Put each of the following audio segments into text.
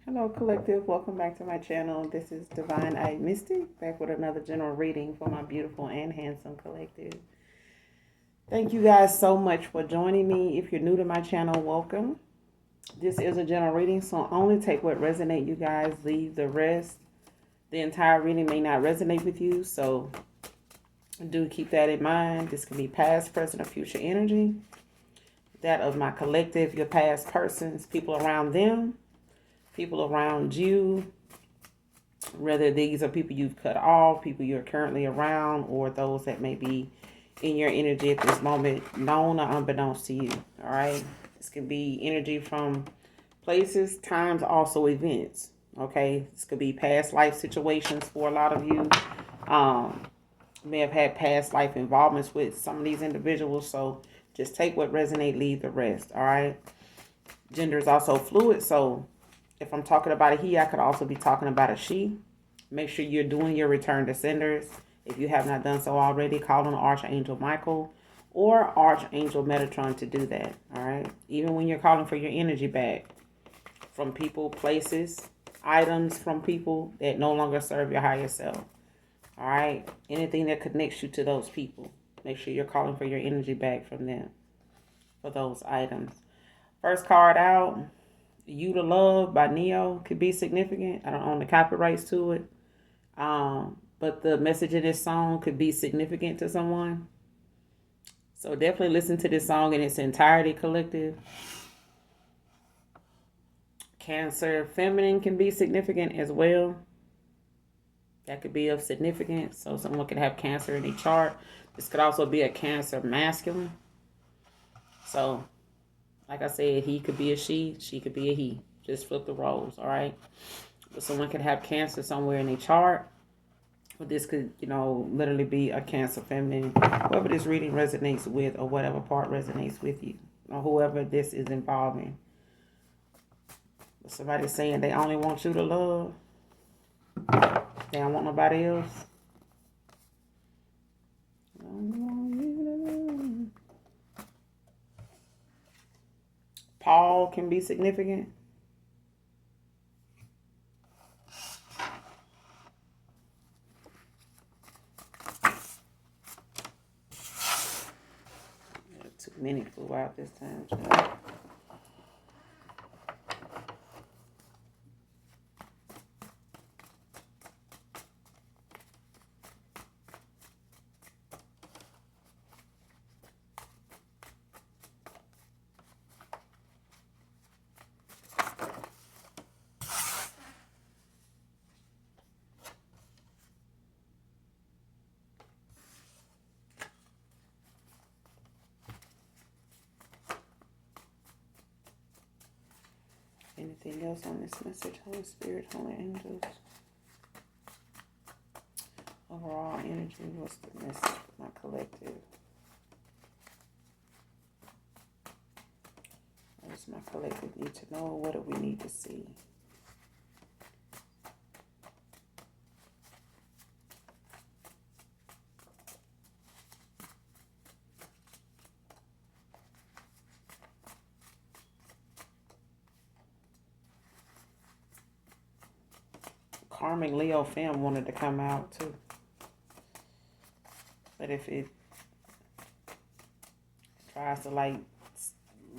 Hello, collective. Welcome back to my channel. This is Divine Eye Mystic, back with another general reading for my beautiful and handsome collective. Thank you guys so much for joining me. If you're new to my channel, welcome. This is a general reading, so only take what resonates, you guys. Leave the rest. The entire reading may not resonate with you, so do keep that in mind. This can be past, present, or future energy. That of my collective, your past persons, people around them, people around you, whether these are people you've cut off, people you're currently around, or those that may be in your energy at this moment, known or unbeknownst to you. All right, this can be energy from places, times, also events. Okay, this could be past life situations for a lot of you. May have had past life involvements with some of these individuals, so just take what resonates, leave the rest. All right, gender is also fluid, so if I'm talking about a he, I could also be talking about a she. Make sure you're doing your return to senders. If you have not done so already, call on Archangel Michael or Archangel Metatron to do that. All right. Even when you're calling for your energy back from people, places, items from people that no longer serve your higher self. All right. Anything that connects you to those people. Make sure you're calling for your energy back from them for those items. First card out. You to Love by Neo could be significant. I don't own the copyrights to it. But the message in this song could be significant to someone. So definitely listen to this song in its entirety, collective. Cancer feminine can be significant as well. That could be of significance. So someone could have Cancer in a chart. This could also be a Cancer masculine. So like I said, he could be a she could be a he. Just flip the roles, all right? But someone could have Cancer somewhere in a chart. But this could, literally be a Cancer feminine. Whoever this reading resonates with, or whatever part resonates with you, or whoever this is involving. Somebody's saying they only want you to love. They don't want nobody else. Paul can be significant. Too many flew out this time. Anything else on this message? Holy Spirit, Holy Angels. Overall energy, what's the message for my collective? What does my collective need to know? What do we need to see? Karmic Leo film wanted to come out too. But if it tries to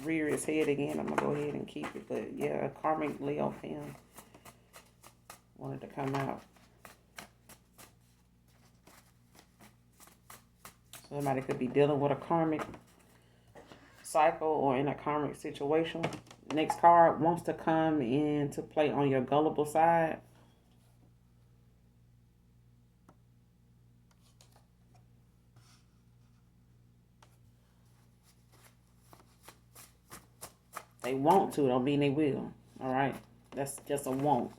rear its head again, I'm going to go ahead and keep it. But yeah, a Karmic Leo film wanted to come out. So somebody could be dealing with a karmic cycle or in a karmic situation. Next card wants to come in to play on your gullible side. They want to, don't mean they will. All right? That's just a want.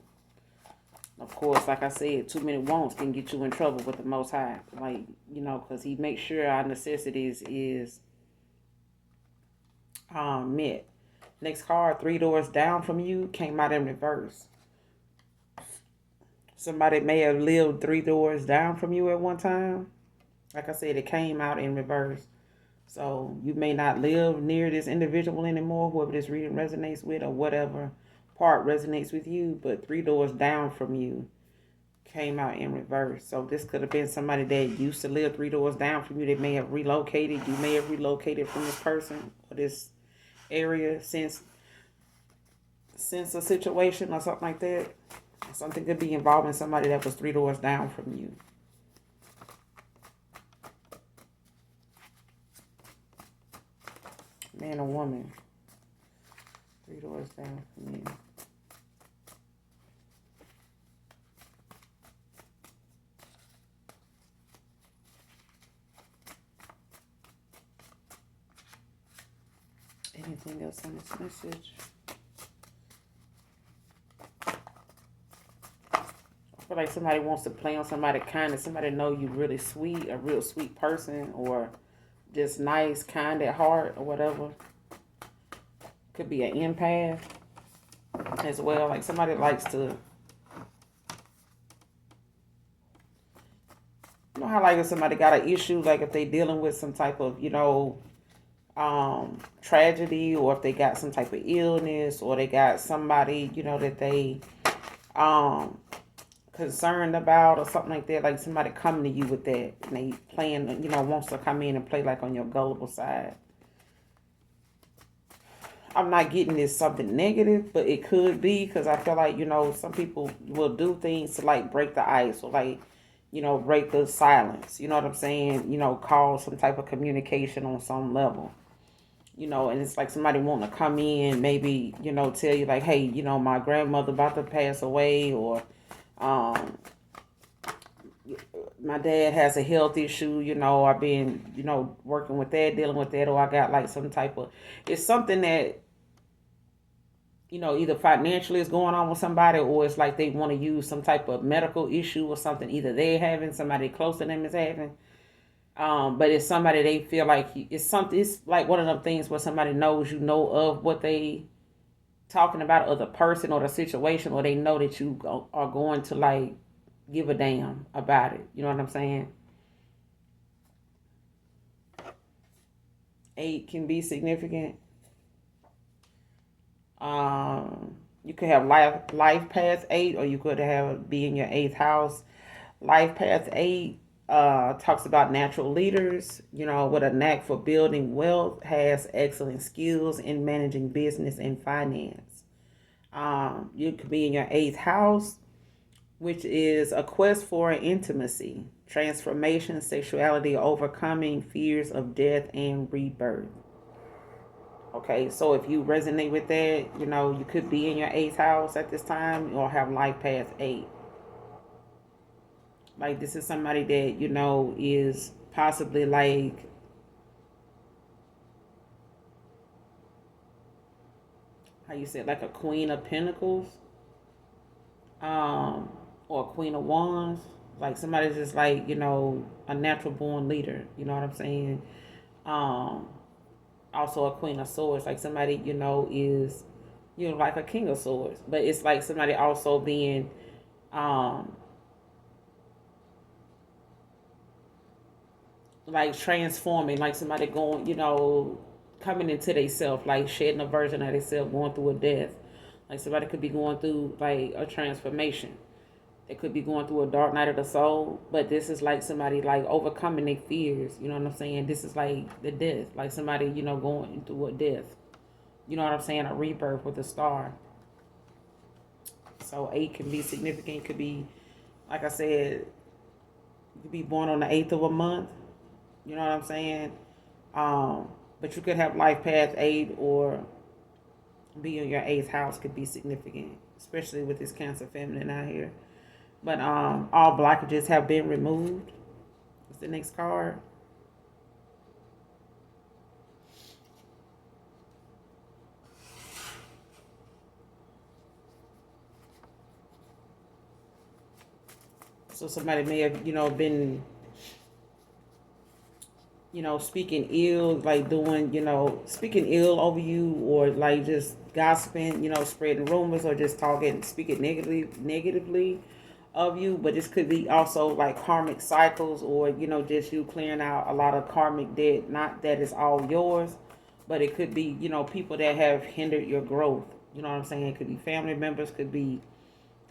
Of course, like I said, too many wants can get you in trouble with the Most High. Because he makes sure our necessities is met. Next card, 3 doors down from you, came out in reverse. Somebody may have lived 3 doors down from you at one time. Like I said, it came out in reverse. So you may not live near this individual anymore, whoever this reading resonates with or whatever. part resonates with you, but 3 doors down from you came out in reverse. So this could have been somebody that used to live 3 doors down from you. They may have relocated. You may have relocated from this person or this area since a situation or something like that. Something could be involving somebody that was 3 doors down from you. Man or woman. 3 doors down from you. Anything else on this message? I feel like somebody wants to play on somebody kind of somebody know you really sweet, a real sweet person, or just nice, kind at heart, or whatever. Could be an empath as well. Like somebody likes to, you know how like if somebody got an issue, like if they dealing with some type of, tragedy, or if they got some type of illness, or they got somebody, that they concerned about or something like that, like somebody coming to you with that, and they playing, wants to come in and play like on your gullible side. I'm not getting this something negative, but it could be, because I feel like, some people will do things to like break the ice, or like, break the silence, you know what I'm saying, cause some type of communication on some level. And it's like somebody wanting to come in, maybe, tell you like, hey, my grandmother about to pass away, or my dad has a health issue, I've been, working with that, dealing with that, or I got like some type of, it's something that, either financially is going on with somebody, or it's like they want to use some type of medical issue or something, either they're having, somebody close to them is having. But it's somebody they feel like it's something. It's like one of them things where somebody knows of what they talking about, or the person or the situation, or they know that you are going to like give a damn about it. You know what I'm saying? 8 can be significant. You could have life path 8, or you could have be in your 8th house. Life path 8 talks about natural leaders, with a knack for building wealth, has excellent skills in managing business and finance. You could be in your 8th house, which is a quest for intimacy, transformation, sexuality, overcoming fears of death and rebirth. Okay, so if you resonate with that, you could be in your 8th house at this time, or have life path 8. Like this is somebody that, is possibly like, how you say, like a Queen of Pentacles, or a Queen of Wands. Like somebody's just like, a natural born leader. You know what I'm saying? Also a Queen of Swords. Like somebody, is, like a King of Swords. But it's like somebody also being, like transforming, like somebody going, coming into themselves, like shedding a version of themselves, going through a death. Like somebody could be going through like a transformation. They could be going through a dark night of the soul, but this is like somebody like overcoming their fears. You know what I'm saying? This is like the death, like somebody, going through a death. You know what I'm saying? A rebirth with a star. So 8 can be significant. Could be, like I said, you could be born on the 8th of a month. You know what I'm saying? But you could have life path 8, or be in your 8th house could be significant, especially with this Cancer feminine out here. But all blockages have been removed. What's the next card? So somebody may have, been, speaking ill, like doing, speaking ill over you, or like just gossiping, spreading rumors, or just speaking negatively of you. But this could be also like karmic cycles, or, just you clearing out a lot of karmic debt. Not that it's all yours, but it could be, people that have hindered your growth, You know what I'm saying? It could be family members, could be,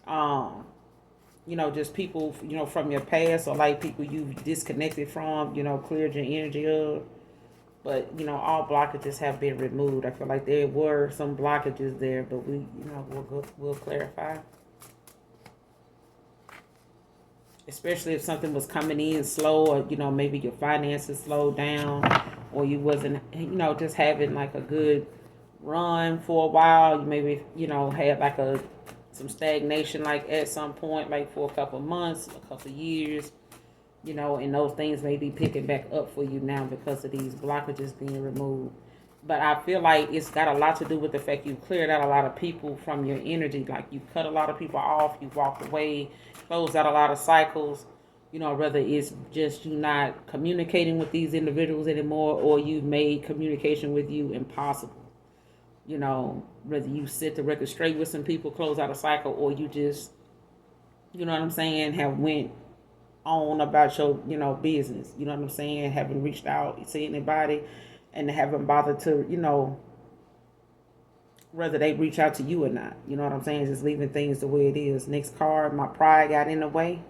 um, just people, from your past, or like people you've disconnected from, cleared your energy of. But, all blockages have been removed. I feel like there were some blockages there, but we'll clarify. Especially if something was coming in slow, or, maybe your finances slowed down, or you wasn't, just having like a good run for a while. You maybe, had like some stagnation, like at some point, like for a couple of months, a couple of years, and those things may be picking back up for you now because of these blockages being removed. But I feel like it's got a lot to do with the fact you cleared out a lot of people from your energy. Like you cut a lot of people off, you walked away, closed out a lot of cycles. Whether it's just you not communicating with these individuals anymore, or you made communication with you impossible. Whether you set the record straight with some people, close out a cycle, or you just, what I'm saying, have went on about your, business. You know what I'm saying? Haven't reached out to anybody, and haven't bothered to, whether they reach out to you or not. You know what I'm saying? Just leaving things the way it is. Next card, my pride got in the way.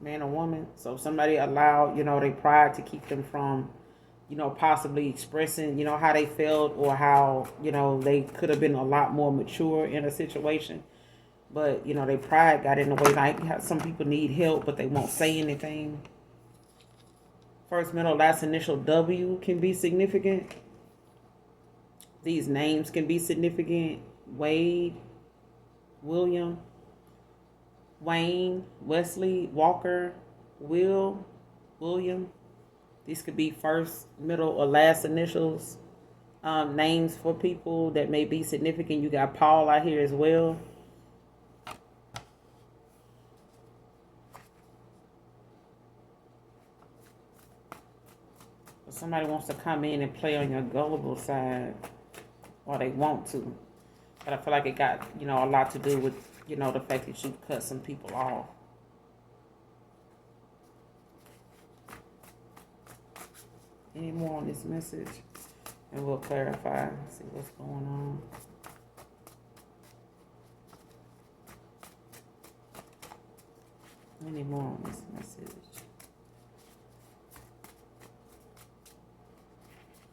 Man or woman. So somebody allowed, their pride to keep them from, possibly expressing, how they felt, or how, they could have been a lot more mature in a situation. But, their pride got in the way. Like how some people need help, but they won't say anything. First, middle, last initial W can be significant. These names can be significant. Wade, William, Wayne, Wesley, Walker, Will, William. These could be first, middle, or last initials. Names for people that may be significant. You got Paul out here as well. Somebody wants to come in and play on your gullible side, or they want to. But I feel like it got, a lot to do with, the fact that you cut some people off. Any more on this message? And we'll clarify, see what's going on. Any more on this message?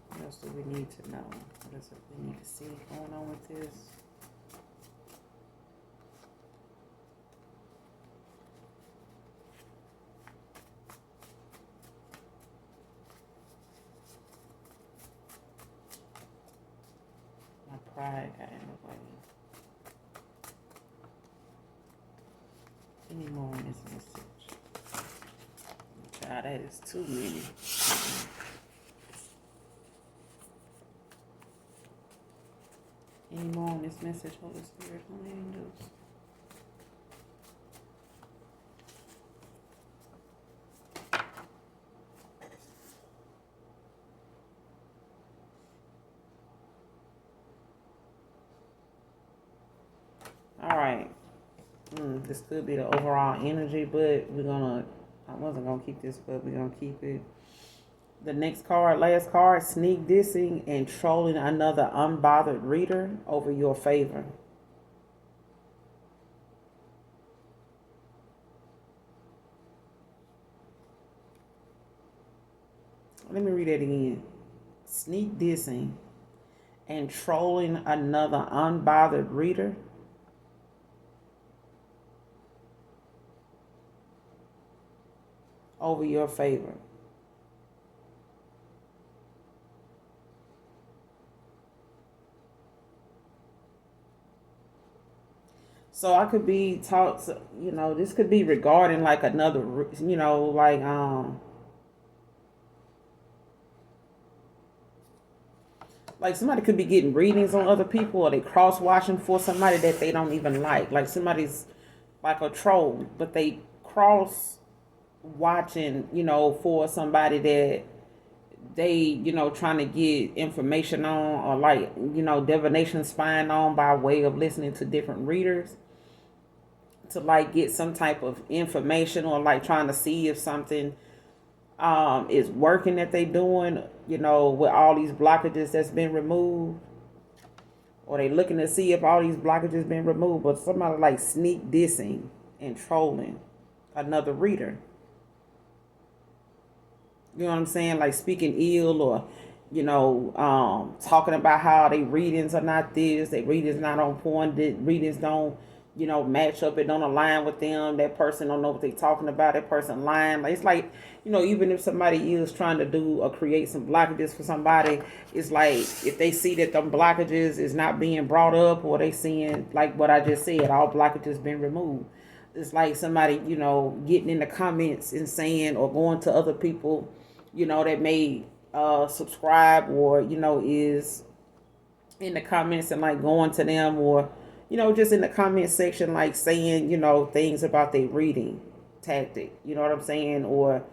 What else do we need to know? What is it we need to see going on with this? My pride got in the way. Any more on this message? Child, that is too many. Any more on this message, Holy Spirit, Holy Angels? All right. This could be the overall energy, but I wasn't going to keep this, but we're going to keep it. The next card, last card, sneak dissing and trolling another unbothered reader over your favor. Let me read that again. Sneak dissing and trolling another unbothered reader over your favor. So I could be taught, this could be regarding like another, like somebody could be getting readings on other people, or they cross watching for somebody that they don't even like. Like somebody's like a troll, but they cross watching, for somebody that they, trying to get information on, or like, divination spying on by way of listening to different readers. to like get some type of information, or like trying to see if something is working that they doing, with all these blockages that's been removed, or they looking to see if all these blockages been removed. But somebody like sneak dissing and trolling another reader. You know what I'm saying? Like speaking ill, or talking about how they readings are not this, they readings not on point, that readings don't, match up, it don't align with them. That person don't know what they talking about. That person lying. Like, it's like, even if somebody is trying to do or create some blockages for somebody, it's like if they see that them blockages is not being brought up, or they seeing like what I just said, all blockages been removed. It's like somebody, getting in the comments and saying, or going to other people, that may subscribe, or is in the comments and like going to them, or just in the comment section, like saying things about their reading tactic, you know what I'm saying, or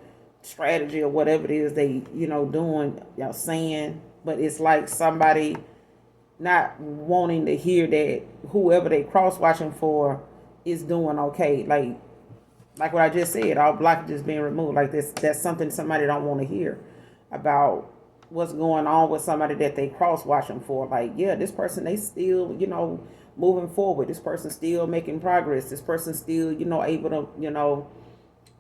strategy, or whatever it is they doing, saying. But it's like somebody not wanting to hear that whoever they cross watching for is doing okay. Like what I just said, all blockages being removed. Like that's something somebody don't want to hear about what's going on with somebody that they cross watching for. Like, yeah, this person, they still, moving forward. This person still making progress. This person still, able to,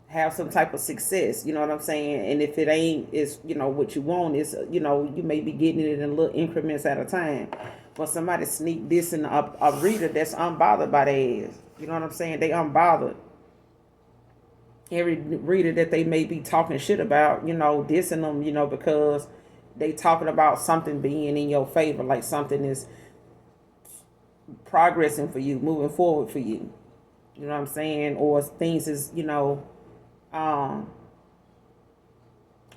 have some type of success. You know what I'm saying? And if it ain't, it's, what you want is, you may be getting it in little increments at a time. But somebody sneak this in a reader that's unbothered by their ass. You know what I'm saying? They unbothered. Every reader that they may be talking shit about, dissing them, because they talking about something being in your favor, like something is progressing for you, moving forward for you. You know what I'm saying? Or things is,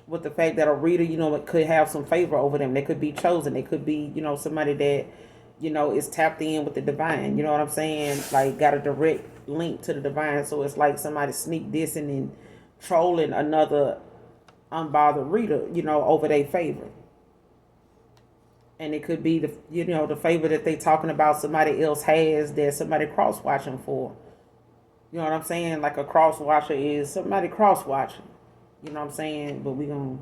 with the fact that a reader, it could have some favor over them. They could be chosen. They could be, somebody that, is tapped in with the divine. You know what I'm saying? Like got a direct link to the divine. So it's like somebody sneak dissing and trolling another unbothered reader, over their favor. And it could be the favor that they talking about somebody else has that somebody cross watching for. You know what I'm saying? Like a cross watcher is somebody cross watching. You know what I'm saying? But we gonna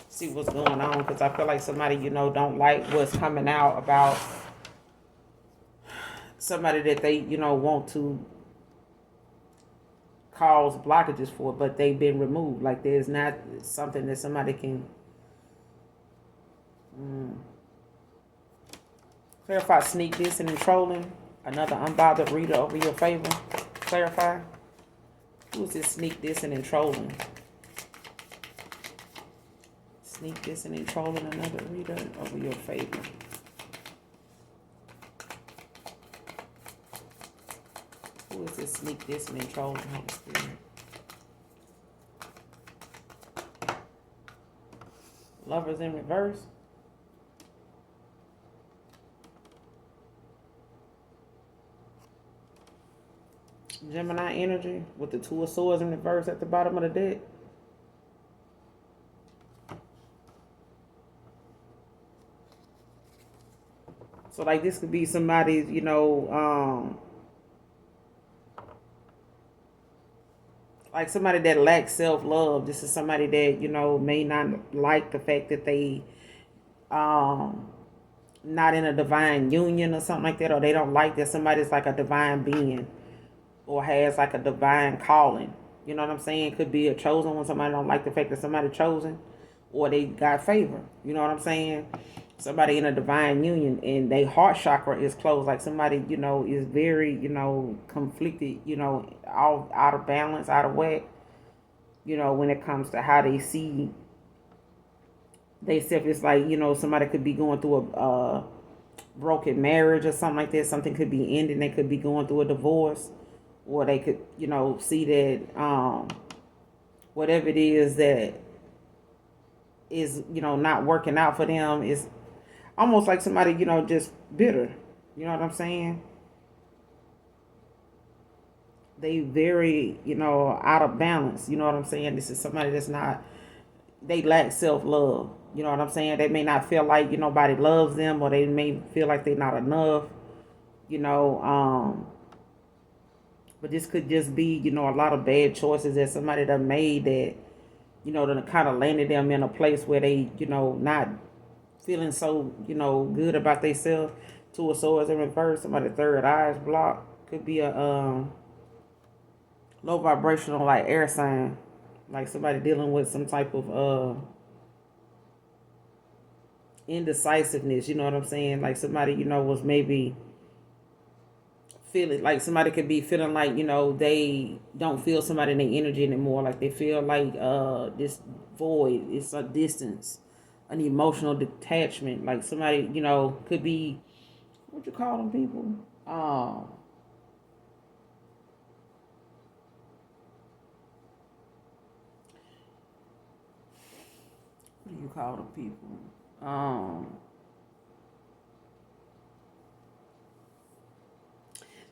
see what's going on, because I feel like somebody, don't like what's coming out about somebody that they, want to cause blockages for, but they've been removed. Like there's not something that somebody can clarify. Sneak dissing and trolling another unbothered reader over your favor. Clarify. Who's this sneak dissing and trolling? Sneak dissing and trolling another reader over your favor. Who is this sneak dissing and trolling, Holy Spirit? Lovers in reverse. Gemini energy with the Two of Swords in reverse at the bottom of the deck. So like this could be somebody's, like somebody that lacks self-love. This is somebody that, may not like the fact that they not in a divine union or something like that, or they don't like that somebody's like a divine being or has like a divine calling. You know what I'm saying? Could be a chosen one. Somebody don't like the fact that somebody chosen, or they got favor. You know what I'm saying? Somebody in a divine union and their heart chakra is closed. Like somebody, is very, conflicted, all out of balance, out of whack, when it comes to how they see they self. It's like, somebody could be going through a broken marriage or something like that. Something could be ending. They could be going through a divorce, or they could, see that whatever it is that is, not working out for them is almost like somebody, just bitter. You know what I'm saying? They very, out of balance. You know what I'm saying? This is somebody that's not, they lack self-love. You know what I'm saying? They may not feel like, nobody loves them, or they may feel like they're not enough, but But this could just be, you know, a lot of bad choices that somebody done made that, you know, that kind of landed them in a place where they, you know, not feeling so, you know, good about themselves. Two of Swords in reverse. Somebody third eye is blocked. Could be a low vibrational like air sign. Like somebody dealing with some type of indecisiveness, you know what I'm saying? Like somebody, you know, was maybe feeling like somebody could be feeling like, you know, they don't feel somebody in their energy anymore. Like they feel like this void, it's a distance, an emotional detachment. Like somebody, you know, could be, what you call them people? What do you call them people?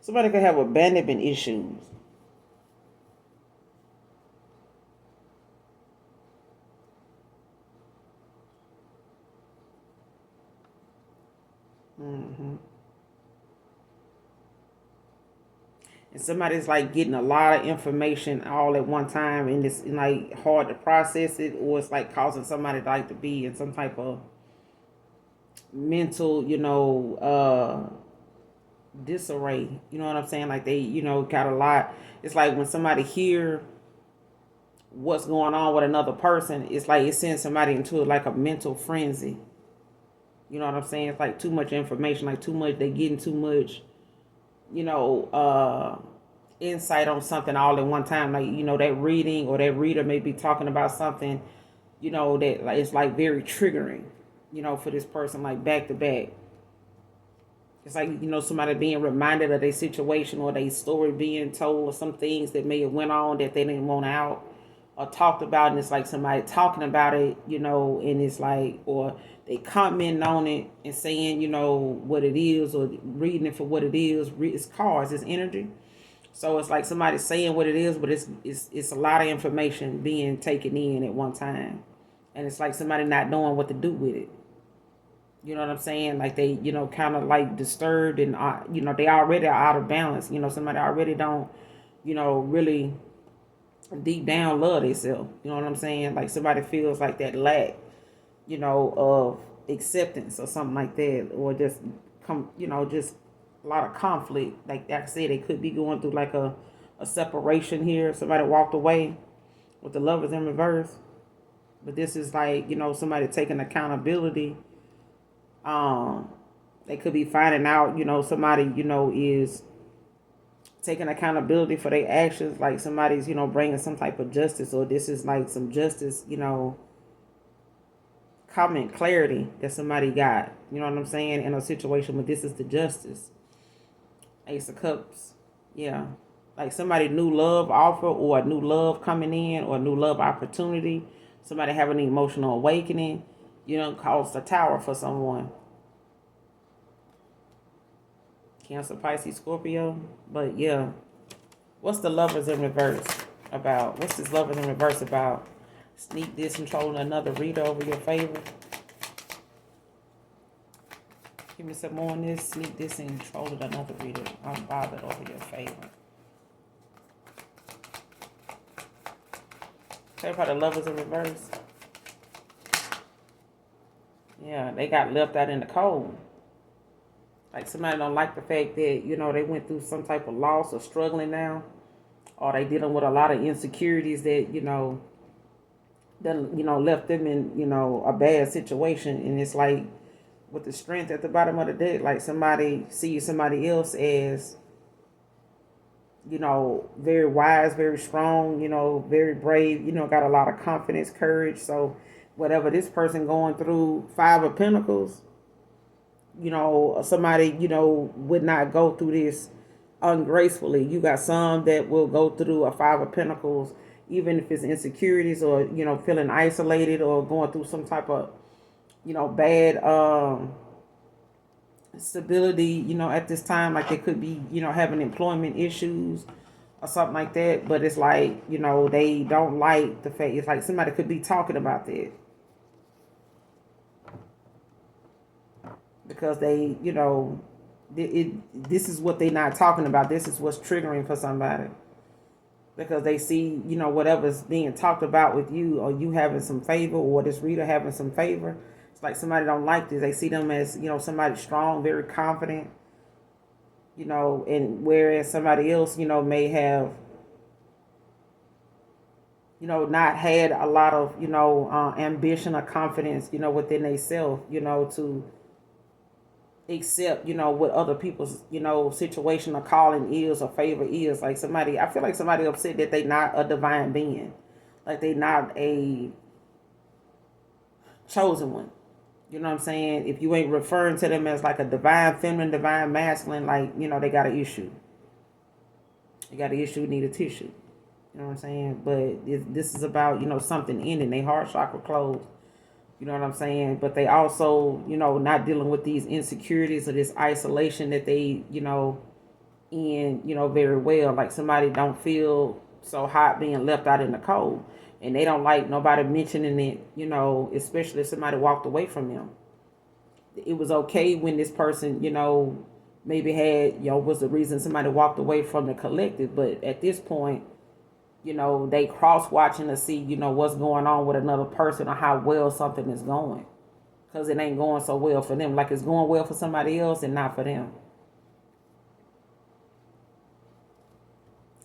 Somebody could have abandonment issues. Mm-hmm. And somebody's like getting a lot of information all at one time, and it's like hard to process it, or it's like causing somebody like to be in some type of mental, you know, disarray. You know what I'm saying? Like they, you know, got a lot. It's like when somebody hear what's going on with another person, it's like it sends somebody into like a mental frenzy. You know what I'm saying? It's like too much information, like too much. They getting too much, you know, insight on something all at one time. Like, you know, that reading or that reader may be talking about something, you know, that like it's like very triggering, you know, for this person, like back to back. It's like, you know, somebody being reminded of their situation or their story being told, or some things that may have went on that they didn't want out or talked about, and it's like somebody talking about it, you know, and it's like, or they commenting on it and saying, you know, what it is, or reading it for what it is. It's cards, it's energy. So it's like somebody saying what it is, but it's a lot of information being taken in at one time, and it's like somebody not knowing what to do with it. You know what I'm saying? Like they, you know, kind of like disturbed, and you know, they already are out of balance. You know, somebody already don't, you know, really deep down love themselves. You know what I'm saying? Like somebody feels like that lack, you know, of acceptance or something like that, or just you know, just a lot of conflict. Like I said, they could be going through like a separation here. Somebody walked away with the lovers in reverse, but this is like, you know, somebody taking accountability. Um, they could be finding out, you know, somebody, you know, is taking accountability for their actions. Like somebody's, you know, bringing some type of justice, or this is like some justice, you know, common clarity that somebody got, you know what I'm saying, in a situation. But this is the justice. Ace of Cups. Yeah. Like somebody new love offer, or a new love coming in, or a new love opportunity. Somebody having an emotional awakening. You know, cause the tower for someone. Cancer, Pisces, Scorpio. But yeah. What's the lovers in reverse about? What's this lovers in reverse about? Sneak this and trolling another reader over your favor. Give me some more on this. Sneak this and trolling another reader. Unbothered over your favor. Tell about the lovers in reverse. Yeah, they got left out in the cold. Like somebody don't like the fact that, you know, they went through some type of loss or struggling now. Or they dealing with a lot of insecurities that, you know, that, you know, left them in, you know, a bad situation. And it's like with the strength at the bottom of the deck, like somebody sees somebody else as, you know, very wise, very strong, you know, very brave, you know, got a lot of confidence, courage. So whatever this person going through, Five of Pentacles, you know, somebody, you know, would not go through this ungracefully. You got some that will go through a Five of Pentacles, even if it's insecurities, or, you know, feeling isolated, or going through some type of, you know, bad stability, you know, at this time. Like they could be, you know, having employment issues or something like that. But it's like, you know, they don't like the fact, it's like somebody could be talking about that because they, you know, This is what they're not talking about. This is what's triggering for somebody. Because they see, whatever's being talked about with you, or you having some favor, or this reader having some favor. It's like somebody don't like this. They see them as, somebody strong, very confident, and whereas somebody else, may have, not had a lot of, ambition or confidence, within themselves, to accept, what other people's, situation or calling is or favor is. Like somebody, I feel like somebody upset that they not a divine being. Like they not a chosen one. You know what I'm saying? If you ain't referring to them as like a divine feminine, divine masculine, like, they got an issue. They got an issue, need a tissue. You know what I'm saying? But this is about, something ending. They heart chakra closed. You know what I'm saying? But they also, not dealing with these insecurities or this isolation that they, in, very well. Like somebody don't feel so hot being left out in the cold. And they don't like nobody mentioning it, especially if somebody walked away from them. It was okay when this person, maybe had, was the reason somebody walked away from the collective. But at this point, they cross-watching to see, what's going on with another person or how well something is going. Because it ain't going so well for them. Like it's going well for somebody else and not for them.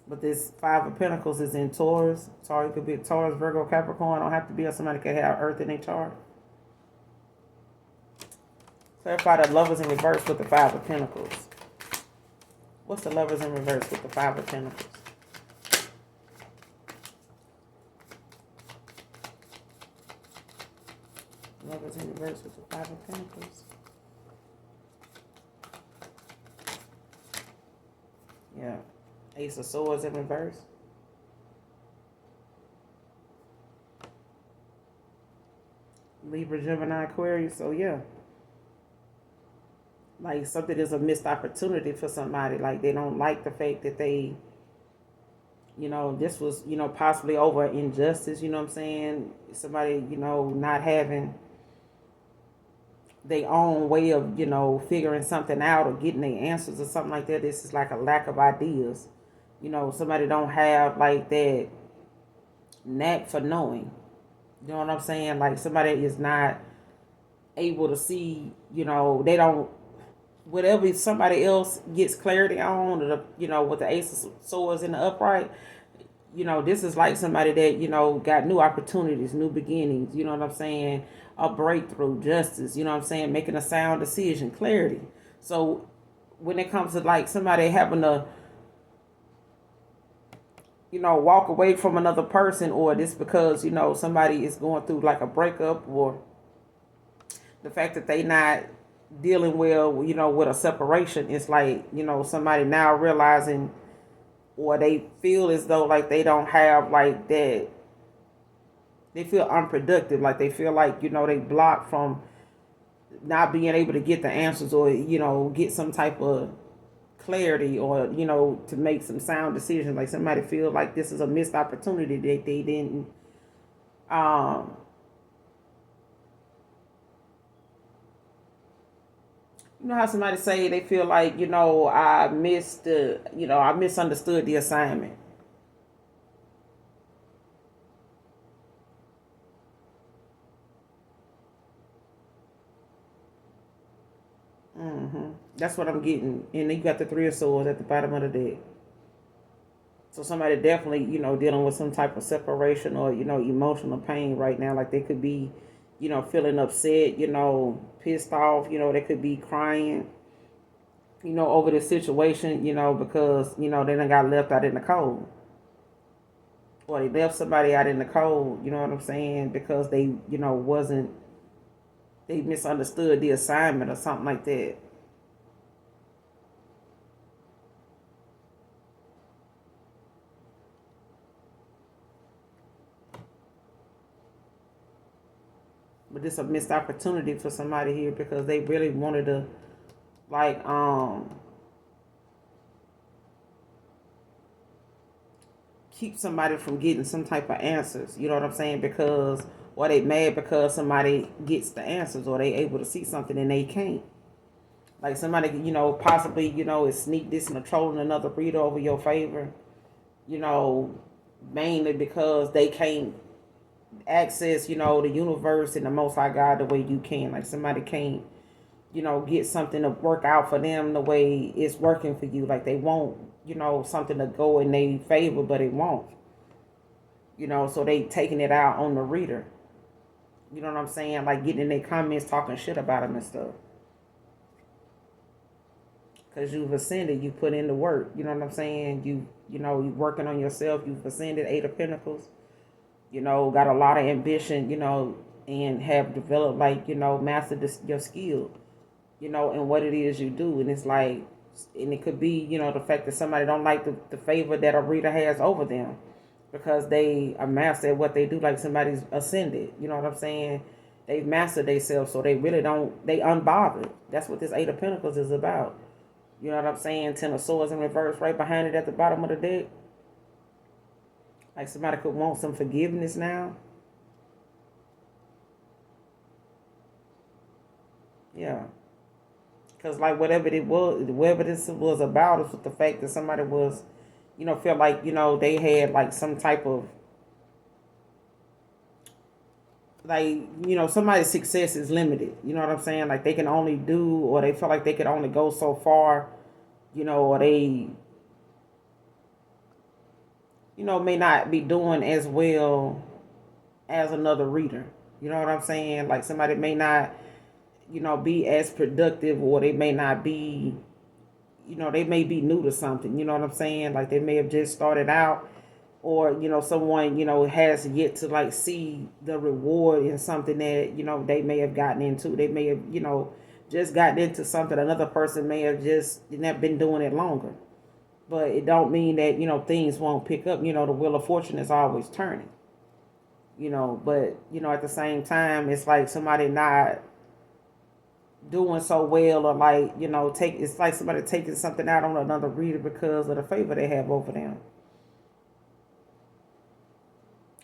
But this Five of Pentacles is in Taurus. Taurus could be Taurus, Virgo, Capricorn. Don't have to be or somebody could have Earth in their chart. Clarify the Lovers in reverse with the Five of Pentacles. What's the Lovers in reverse with the Five of Pentacles? Lovers in reverse with the Five of Pentacles. Yeah. Ace of Swords in reverse. Libra, Gemini, Aquarius. So yeah. Like something is a missed opportunity for somebody. Like they don't like the fact that they, this was, possibly over injustice. You know what I'm saying? Somebody, not having their own way of, figuring something out or getting their answers or something like that. This is like a lack of ideas. Somebody don't have like that knack for knowing. You know what I'm saying? Like somebody is not able to see, they don't, whatever somebody else gets clarity on, or with the Ace of Swords in the upright, this is like somebody that, got new opportunities, new beginnings, you know what I'm saying? A breakthrough, justice, you know what I'm saying? Making a sound decision, clarity. So when it comes to like somebody having to, walk away from another person, or this because, somebody is going through like a breakup, or the fact that they not dealing well, with a separation, it's like, somebody now realizing, or they feel as though like they don't have like that, they feel unproductive, like they feel like, they blocked from not being able to get the answers, or, get some type of clarity, or, to make some sound decisions. Like somebody feel like this is a missed opportunity that they didn't, you know how somebody say they feel like, I misunderstood the assignment. That's what I'm getting. And you got the Three of Swords at the bottom of the deck. So somebody definitely, dealing with some type of separation, or, emotional pain right now. Like they could be, feeling upset, pissed off, they could be crying, over the situation, because, they done got left out in the cold. Or they left somebody out in the cold, you know what I'm saying? Because they, they misunderstood the assignment or something like that. But it's a missed opportunity for somebody here, because they really wanted to, like, keep somebody from getting some type of answers. You know what I'm saying? Because, or they mad because somebody gets the answers, or they able to see something and they can't. Like somebody, possibly, is sneak this and trolling another reader over your favor, you know, mainly because they can't access, the universe and the Most High God the way you can. Like somebody can't, get something to work out for them the way it's working for you. Like they want, something to go in their favor, but it won't. So they taking it out on the reader. You know what I'm saying? Like getting in their comments talking shit about them and stuff. Because you've ascended, you put in the work. You know what I'm saying? You working on yourself. You've ascended, Eight of Pentacles. Got a lot of ambition, and have developed, like, mastered your skill, and what it is you do. And it's like, and it could be, the fact that somebody don't like the favor that a reader has over them because they are mastered at what they do, like somebody's ascended. You know what I'm saying? They've mastered themselves, so they really don't, they unbothered. That's what this Eight of Pentacles is about. You know what I'm saying? Ten of Swords in reverse right behind it at the bottom of the deck. Like somebody could want some forgiveness now. Yeah. Because like whatever this was about is with the fact that somebody was, felt like, they had like some type of, like, somebody's success is limited. You know what I'm saying? Like they can only do, or they feel like they could only go so far, or they, may not be doing as well as another reader. You know what I'm saying? Like somebody may not, be as productive, or they may not be, they may be new to something. You know what I'm saying? Like they may have just started out, or, someone, has yet to like see the reward in something that, they may have gotten into. They may have, just gotten into something. Another person may have just not been doing it longer. But it don't mean that, things won't pick up. The wheel of fortune is always turning. But, at the same time, it's like somebody not doing so well, or like, it's like somebody taking something out on another reader because of the favor they have over them.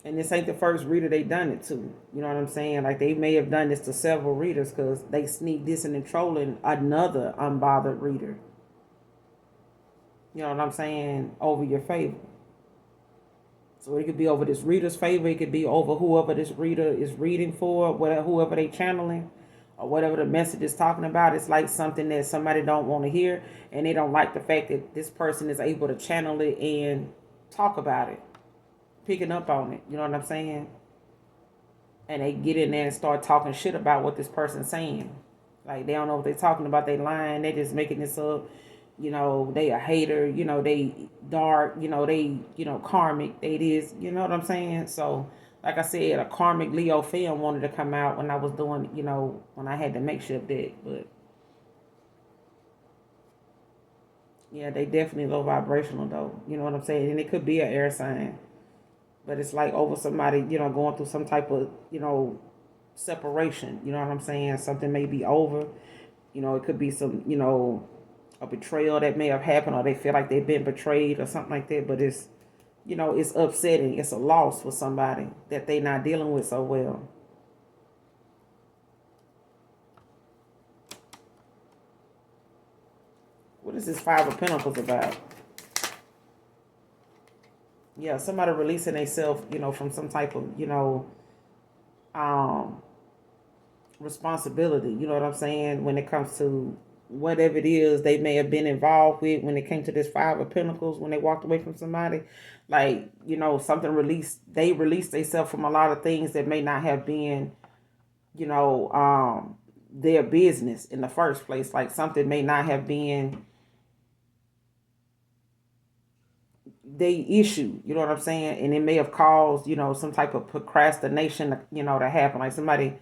And this ain't the first reader they done it to. You know what I'm saying? Like they may have done this to several readers because they sneak this and trolling another unbothered reader. You know what I'm saying? Over your favor. So it could be over this reader's favor. It could be over whoever this reader is reading for, whatever, whoever they channeling, or whatever the message is talking about. It's like something that somebody don't want to hear, and they don't like the fact that this person is able to channel it and talk about it, picking up on it. You know what I'm saying? And they get in there and start talking shit about what this person's saying. Like they don't know what they're talking about. They lying. They just making this up. They a hater, they dark, they, karmic, they is, you know what I'm saying? So, like I said, a karmic Leo film wanted to come out when I was doing, when I had the makeshift deck, but yeah, they definitely low vibrational though, you know what I'm saying? And it could be an air sign, but it's like over somebody, going through some type of, separation, you know what I'm saying? Something may be over, it could be some, a betrayal that may have happened, or they feel like they've been betrayed or something like that. But it's, it's upsetting. It's a loss for somebody that they're not dealing with so well. What is this Five of Pentacles about? Yeah, somebody releasing themselves, from some type of, responsibility. You know what I'm saying? When it comes to whatever it is they may have been involved with when it came to this Five of Pentacles, when they walked away from somebody, like, something they released themselves from a lot of things that may not have been, their business in the first place. Like something may not have been they issue, you know what I'm saying? And it may have caused, some type of procrastination, to happen. Like somebody,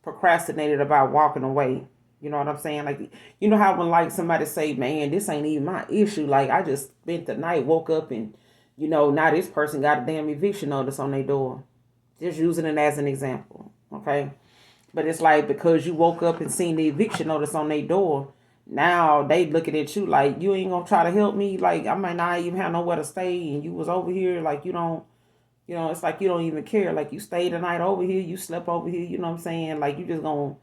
procrastinated about walking away. You know what I'm saying? Like, how when like somebody say, man, this ain't even my issue. Like I just spent the night, woke up and, now this person got a damn eviction notice on their door. Just using it as an example. Okay. But it's like, because you woke up and seen the eviction notice on their door, now they looking at you like, you ain't gonna try to help me. Like I might not even have nowhere to stay, and you was over here. Like you don't, it's like you don't even care. Like you stayed the night over here, you slept over here. You know what I'm saying? Like you just gonna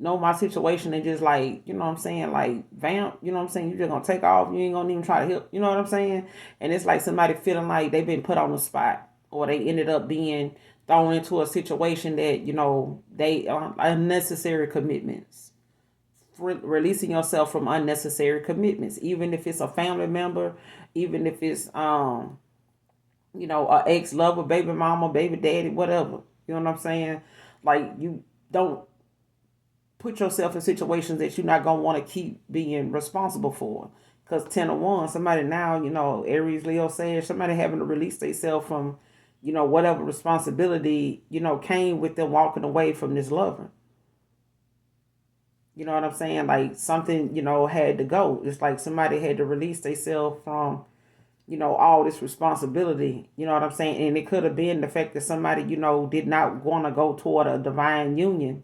know my situation and just like, you know what I'm saying, like vamp, you know what I'm saying, you just gonna take off, you ain't gonna even try to help, you know what I'm saying? And it's like somebody feeling like they've been put on the spot, or they ended up being thrown into a situation that, you know, they are unnecessary commitments. Releasing yourself from unnecessary commitments, even if it's a family member, even if it's you know, a ex lover, baby mama, baby daddy, whatever. You know what I'm saying? Like, you don't put yourself in situations that you're not gonna want to keep being responsible for. Because 10 of 1, somebody now, you know, Aries, Leo, Sage, somebody having to release themselves from, you know, whatever responsibility, you know, came with them walking away from this lover. You know what I'm saying? Like, something, you know, had to go. It's like somebody had to release themselves from, you know, all this responsibility. You know what I'm saying? And it could have been the fact that somebody, you know, did not want to go toward a divine union,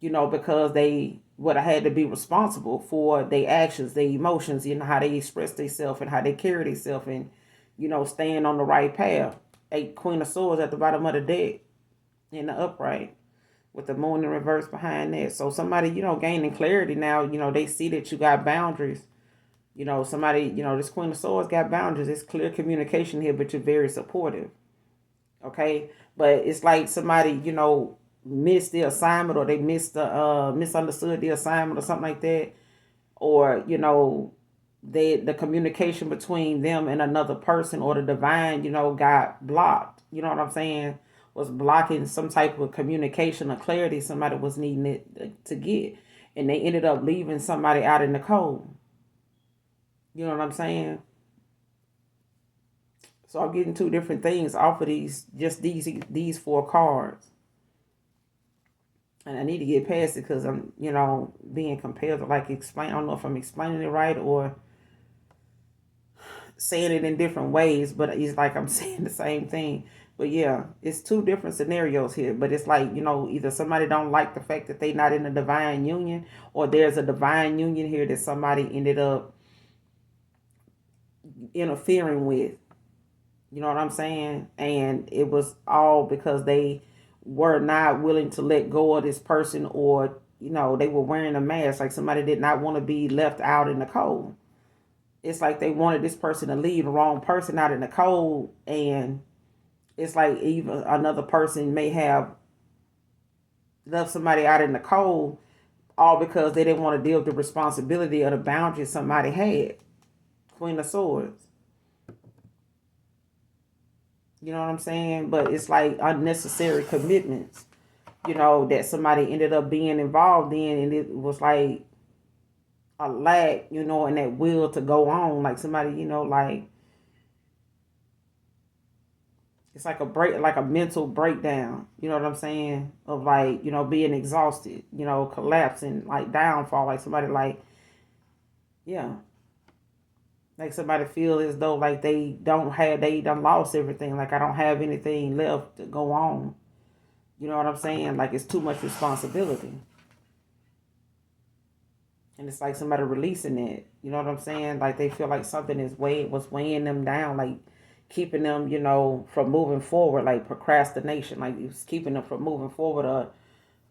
you know, because they would have had to be responsible for their actions, their emotions, you know, how they express themselves and how they carry themselves, and, you know, staying on the right path. A Queen of Swords at the bottom of the deck in the upright, with the moon in reverse behind that. So somebody, you know, gaining clarity now, you know, they see that you got boundaries. You know, somebody, you know, this Queen of Swords got boundaries. It's clear communication here, but you're very supportive. Okay. But it's like somebody, you know, missed the assignment, or they missed the misunderstood the assignment or something like that. Or, you know, the communication between them and another person, or the divine, you know, got blocked. You know what I'm saying? Was blocking some type of communication or clarity somebody was needing it to get. And they ended up leaving somebody out in the cold. You know what I'm saying? So I'm getting 2 different things off of these 4 cards. And I need to get past it because I'm, you know, being compelled to like explain. I don't know if I'm explaining it right or saying it in different ways, but it's like I'm saying the same thing. But yeah, it's 2 different scenarios here. But it's like, you know, either somebody don't like the fact that they not in a divine union, or there's a divine union here that somebody ended up interfering with. You know what I'm saying? And it was all because they were not willing to let go of this person, or, you know, they were wearing a mask. Like somebody did not want to be left out in the cold. It's like they wanted this person to leave the wrong person out in the cold. And it's like even another person may have left somebody out in the cold, all because they didn't want to deal with the responsibility of the boundaries somebody had. Queen of Swords. You know what I'm saying? But it's like unnecessary commitments, you know, that somebody ended up being involved in. And it was like a lack, you know, and that will to go on. Like somebody, you know, like it's like a break, like a mental breakdown. You know what I'm saying? Of like, you know, being exhausted, you know, collapsing, like downfall. Like somebody like, yeah. Like somebody feel as though like they done lost everything. Like I don't have anything left to go on. You know what I'm saying? Like it's too much responsibility. And it's like somebody releasing it. You know what I'm saying? Like they feel like something was weighing them down, like keeping them, you know, from moving forward, like procrastination, like it's keeping them from moving forward, or,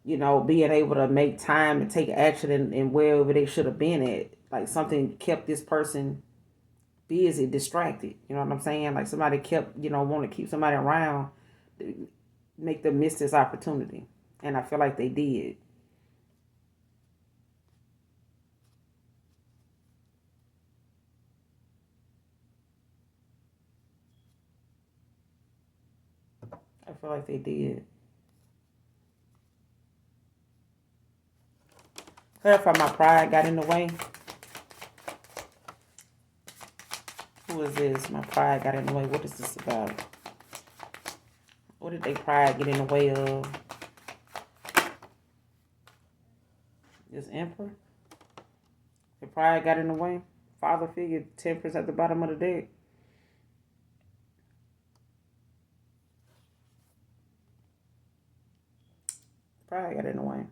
you know, being able to make time and take action in wherever they should have been at. Like something kept this person busy, distracted. You know what I'm saying? Like somebody kept, you know, want to keep somebody around, make them miss this opportunity. And I feel like they did. I feel like they did. Clarify, my pride got in the way. Who is this? My pride got in the way. What is this about? What did they pride get in the way of? This Emperor? The pride got in the way. Father figure, Temperance at the bottom of the deck. Pride got in the way.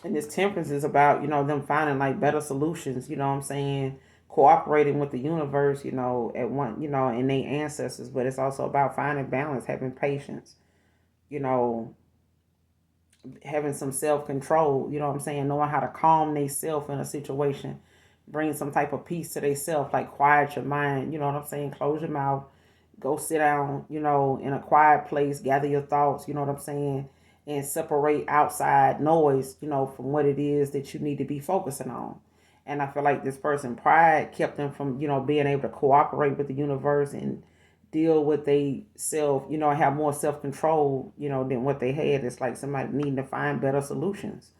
And this temperance is about, them finding like better solutions, you know what I'm saying? Cooperating with the universe, at one, and their ancestors. But it's also about finding balance, having patience, you know, having some self control, you know what I'm saying? Knowing how to calm themselves in a situation, bring some type of peace to themselves, like quiet your mind, you know what I'm saying? Close your mouth, go sit down, in a quiet place, gather your thoughts, you know what I'm saying? And separate outside noise, from what it is that you need to be focusing on. And I feel like this person pride kept them from, being able to cooperate with the universe and deal with they self, have more self control, than what they had. It's like somebody needing to find better solutions.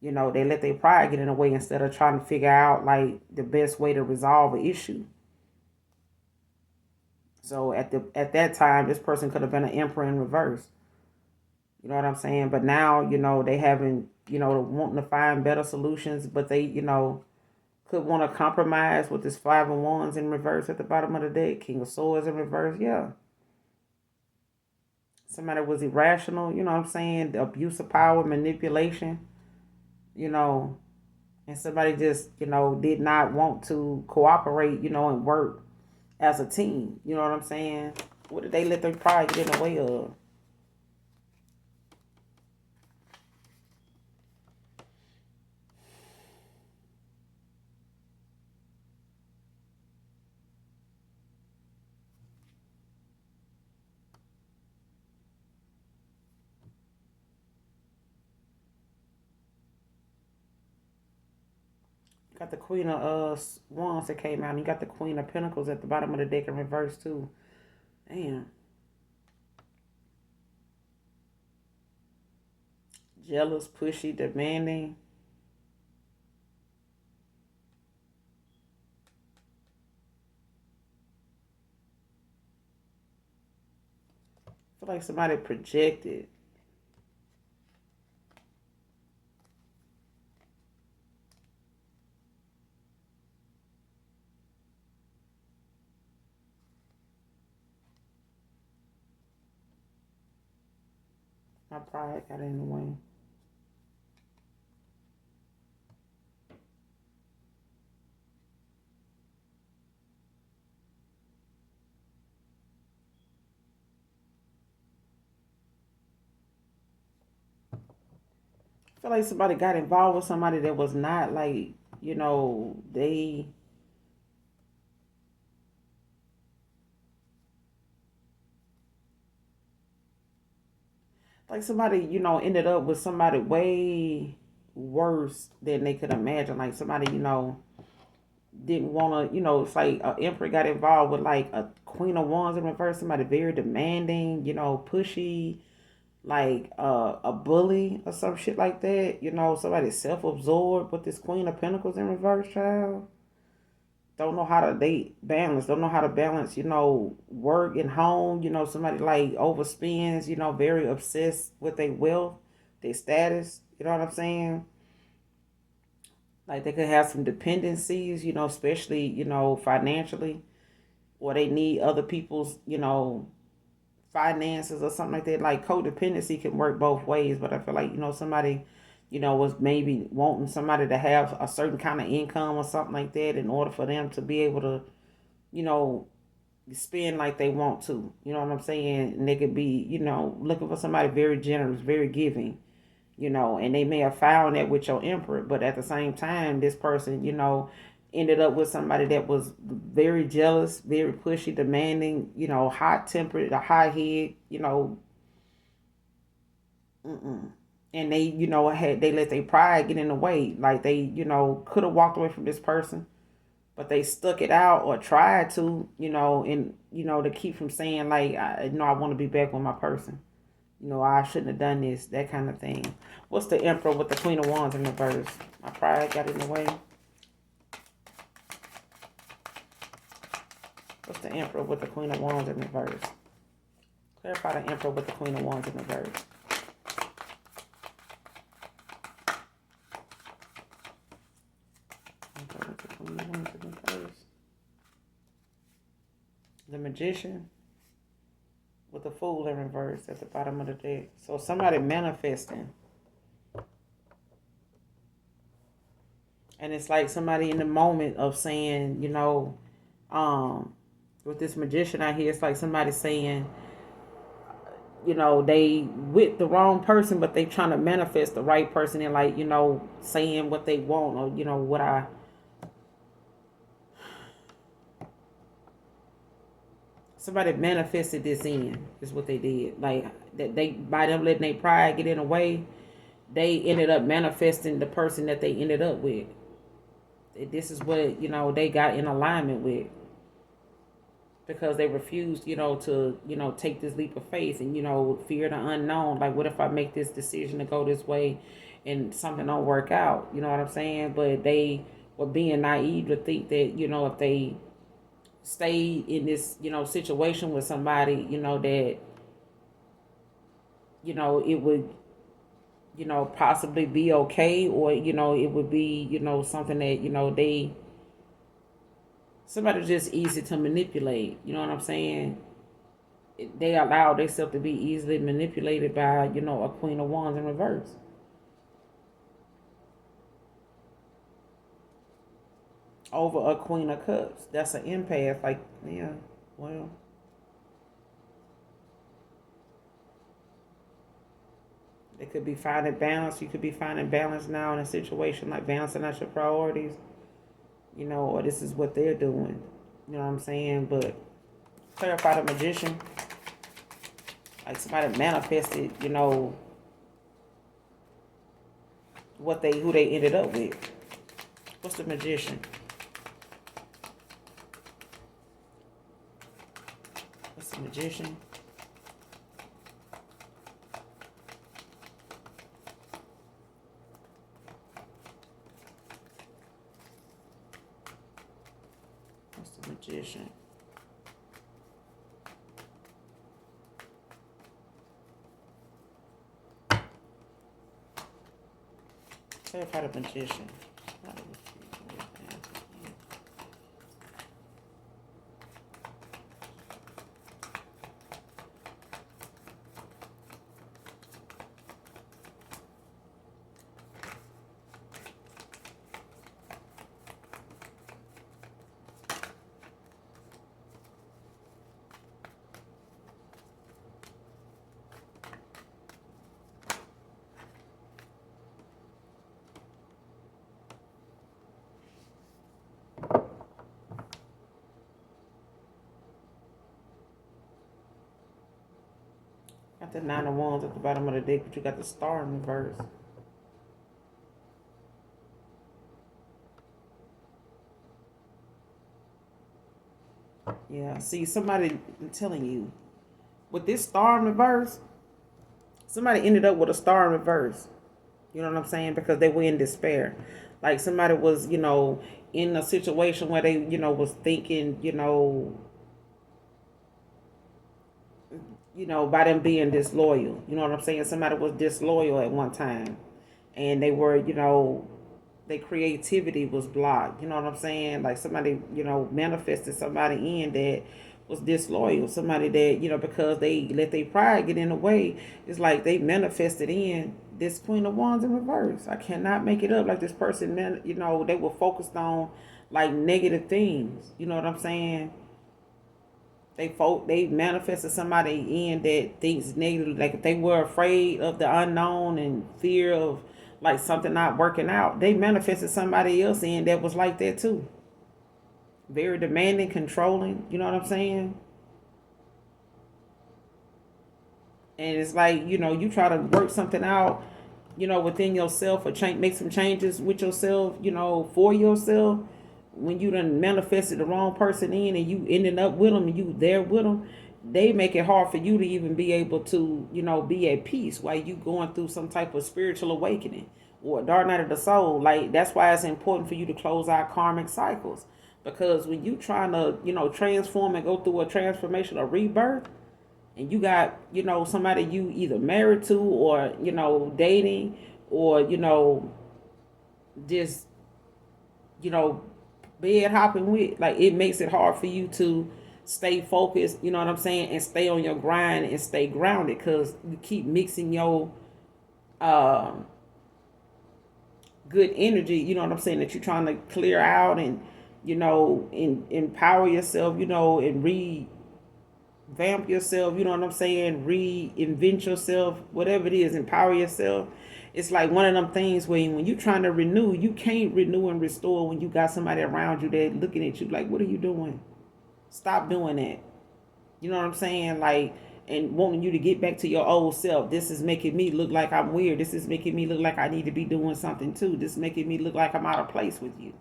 They let their pride get in the way instead of trying to figure out like the best way to resolve an issue. So at that time, this person could have been an emperor in reverse. You know what I'm saying? But now, they haven't, wanting to find better solutions, but they, could want to compromise with this five of wands in reverse at the bottom of the deck, king of swords in reverse. Yeah, somebody was irrational, you know what I'm saying? The abuse of power, manipulation, you know, and somebody just, did not want to cooperate, and work as a team. You know what I'm saying? What did they let their pride get in the way of? You got the Queen of Wands that came out, and you got the Queen of Pentacles at the bottom of the deck in reverse too. Damn. Jealous, pushy, demanding. I feel like somebody projected. My pride got in the way. I feel like somebody got involved with somebody that was not like, they like somebody, ended up with somebody way worse than they could imagine. Like somebody, didn't want to, it's like an emperor got involved with like a queen of wands in reverse, somebody very demanding, pushy, like a bully or some shit like that. Somebody self-absorbed with this queen of pentacles in reverse, child. Don't know how to date balance, don't know how to balance, work and home. Somebody like overspends, very obsessed with their wealth, their status, you know what I'm saying? Like they could have some dependencies, especially, financially, or they need other people's, finances or something like that. Like codependency can work both ways, but I feel like, somebody, was maybe wanting somebody to have a certain kind of income or something like that in order for them to be able to, you know, spend like they want to. You know what I'm saying? And they could be, looking for somebody very generous, very giving, and they may have found that with your emperor, but at the same time, this person, ended up with somebody that was very jealous, very pushy, demanding, hot tempered, a high head, mm-mm. And they, had they let their pride get in the way. Like they, could have walked away from this person, but they stuck it out or tried to, and to keep from saying like, I want to be back with my person. I shouldn't have done this, that kind of thing. What's the Emperor with the Queen of Wands in reverse? My pride got in the way. What's the Emperor with the Queen of Wands in reverse? Clarify the Emperor with the Queen of Wands in reverse. Emperor with the Queen of Wands in reverse. The Magician with the Fool in reverse at the bottom of the deck. So somebody manifesting. And it's like somebody in the moment of saying, with this magician out here, it's like somebody saying, they with the wrong person, but they trying to manifest the right person and like, saying what they want or, what somebody manifested this in is what they did. Like that they by them letting their pride get in the way, they ended up manifesting the person that they ended up with. This is what, they got in alignment with because they refused, to, take this leap of faith and, fear the unknown. Like, what if I make this decision to go this way and something don't work out? You know what I'm saying? But they were being naive to think that, if they stayed in this, situation with somebody, that, it would, possibly be okay, or, it would be, something that, somebody just easy to manipulate. You know what I'm saying? They allow themselves to be easily manipulated by, a Queen of Wands in reverse. Over a Queen of Cups. That's an empath. Like, yeah, well. It could be finding balance. You could be finding balance now in a situation, like balancing out your priorities, or this is what they're doing. You know what I'm saying? But clarify the magician. Like somebody manifested, who they ended up with. What's the magician? What's the magician? What's the magician? Clarify the magician. Got the Nine of Wands at the bottom of the deck, but you got the Star in reverse. Yeah, see, somebody, I'm telling you, with this Star in reverse, somebody ended up with a Star in reverse. You know what I'm saying? Because they were in despair. Like somebody was, in a situation where they, was thinking, by them being disloyal. You know what I'm saying? Somebody was disloyal at one time. And they were, their creativity was blocked. You know what I'm saying? Like somebody, manifested somebody in that was disloyal. Somebody that, because they let their pride get in the way, it's like they manifested in this Queen of Wands in reverse. I cannot make it up. Like this person, they were focused on like negative things. You know what I'm saying? They manifested somebody in that thinks negatively. Like if they were afraid of the unknown and fear of like something not working out, they manifested somebody else in that was like that too. Very demanding, controlling. You know what I'm saying? And it's like, you try to work something out, within yourself or make some changes with yourself, for yourself. When you done manifested the wrong person in and you ending up with them and you there with them, they make it hard for you to even be able to, be at peace while you going through some type of spiritual awakening or dark night of the soul. Like that's why it's important for you to close out karmic cycles. Because when you trying to, transform and go through a transformation or rebirth, and you got, somebody you either married to or, dating or, just, bed hopping with, like it makes it hard for you to stay focused, you know what I'm saying, and stay on your grind and stay grounded because you keep mixing your good energy, you know what I'm saying, that you're trying to clear out and, empower yourself, and revamp yourself, you know what I'm saying, reinvent yourself, whatever it is, empower yourself. It's like one of them things where when you're trying to renew, you can't renew and restore when you got somebody around you that looking at you like, what are you doing? Stop doing that. You know what I'm saying? Like, and wanting you to get back to your old self. This is making me look like I'm weird. This is making me look like I need to be doing something too. This is making me look like I'm out of place with you.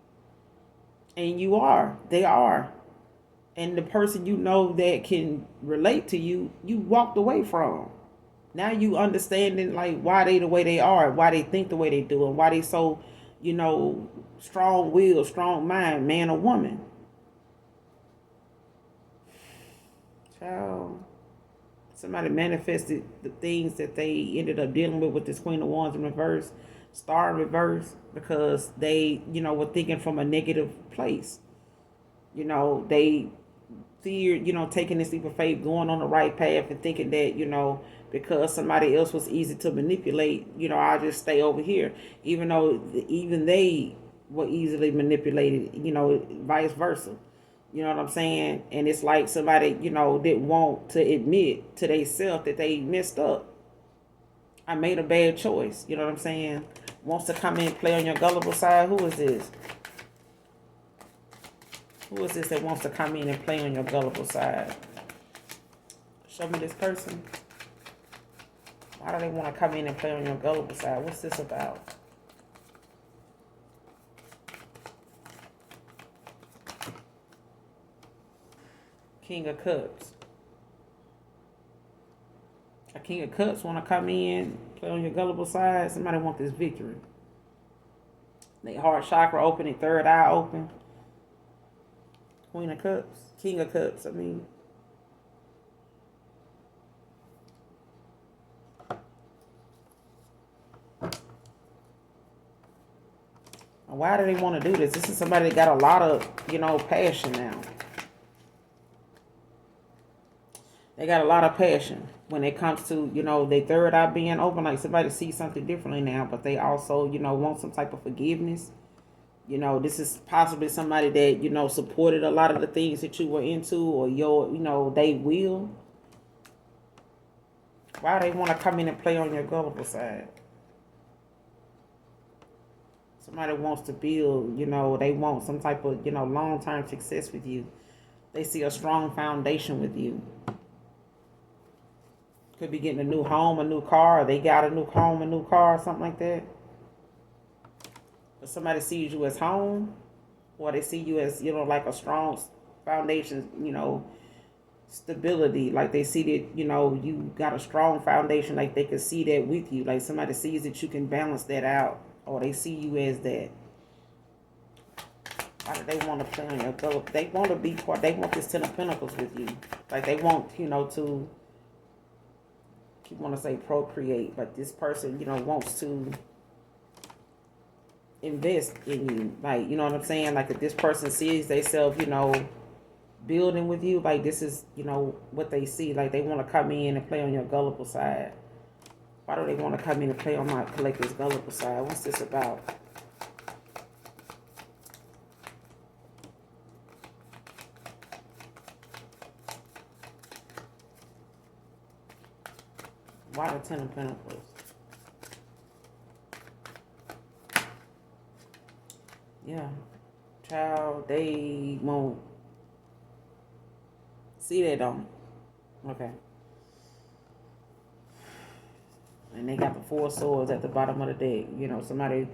And you are. They are. And the person that can relate to you, you walked away from. Now you understanding like why they the way they are, why they think the way they do, and why they so, strong will, strong mind, man or woman. Child. Somebody manifested the things that they ended up dealing with this Queen of Wands in reverse, Star in reverse, because they, were thinking from a negative place. They feared, taking this leap of faith, going on the right path, and thinking that, because somebody else was easy to manipulate, I'll just stay over here. Even though even they were easily manipulated, vice versa. You know what I'm saying? And it's like somebody, didn't want to admit to themselves that they messed up. I made a bad choice. You know what I'm saying? Wants to come in and play on your gullible side. Who is this? Who is this that wants to come in and play on your gullible side? Show me this person. Why do they want to come in and play on your gullible side? What's this about? King of Cups. A King of Cups want to come in, play on your gullible side. Somebody want this victory. Their heart chakra open, their third eye open. Queen of Cups. King of Cups, Why do they want to do this? This is somebody that got a lot of, passion now. They got a lot of passion when it comes to, their third eye being open. Like somebody sees something differently now, but they also, want some type of forgiveness. This is possibly somebody that, supported a lot of the things that you were into, or they will. Why they want to come in and play on your gullible side? Somebody wants to build, they want some type of, long-term success with you. They see a strong foundation with you. Could be getting a new home, a new car. They got a new home, a new car, something like that. But somebody sees you as home, or they see you as, like a strong foundation, stability. Like they see that, you got a strong foundation. Like they can see that with you. Like somebody sees that you can balance that out, or they see you as that. Why do they want to play on your gullible? They want to be part. They want this Ten of Pentacles with you. Like they want, to. You want to say procreate, but this person, wants to invest in you. Like, you know what I'm saying? Like if this person sees themselves, building with you, like this is, what they see. Like they want to come in and play on your gullible side. Why do they want to come in and play on my collector's gullible side? What's this about? Why the Ten of Pentacles? Yeah. Child, they won't. See, they don't. Okay. And they got the Four Swords at the bottom of the deck. Somebody,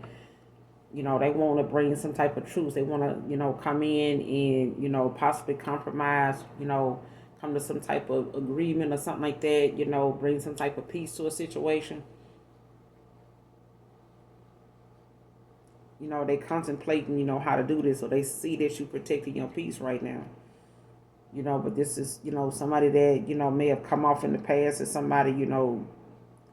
they want to bring some type of truce. They want to, come in and, possibly compromise, come to some type of agreement or something like that, bring some type of peace to a situation. They contemplating, how to do this, so they see that you protecting your peace right now. But this is, somebody that, may have come off in the past as somebody,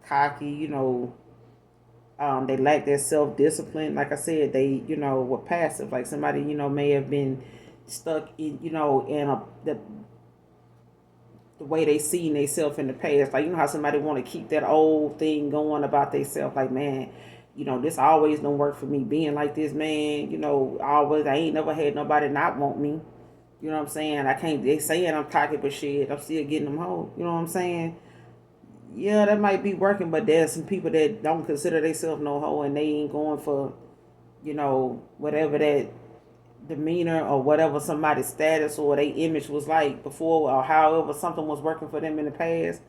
cocky, they lack their self-discipline. Like I said, they, were passive. Like somebody, may have been stuck in, in the way they seen themselves in the past. Like, how somebody want to keep that old thing going about themselves. Like, man, this always don't work for me. Being like this, man, I ain't never had nobody not want me. You know what I'm saying? I can't, they saying I'm cocky, but shit, I'm still getting them home. You know what I'm saying? Yeah, that might be working, but there's some people that don't consider themselves no hoe and they ain't going for, whatever that demeanor or whatever somebody's status or their image was like before, or however something was working for them in the past.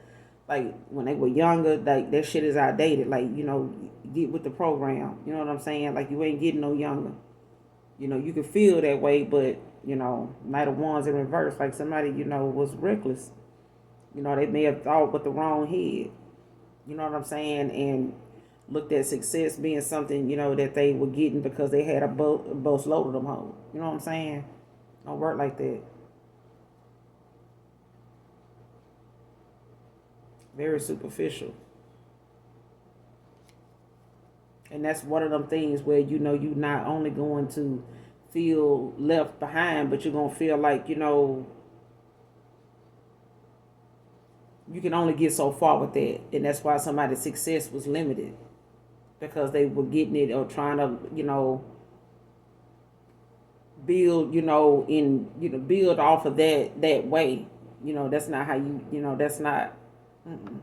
Like when they were younger, like that shit is outdated. Like, get with the program. You know what I'm saying? Like you ain't getting no younger. You can feel that way, but might have ones in reverse. Like somebody, was reckless. They may have thought with the wrong head. You know what I'm saying? And looked at success being something, that they were getting because they had a bus load of them home. You know what I'm saying? Don't work like that. Very superficial. And that's one of them things where, you're not only going to feel left behind, but you're going to feel like, you can only get so far with that. And that's why somebody's success was limited. Because they were getting it or trying to, build, build off of that way. That's not how that's not. Mm-mm.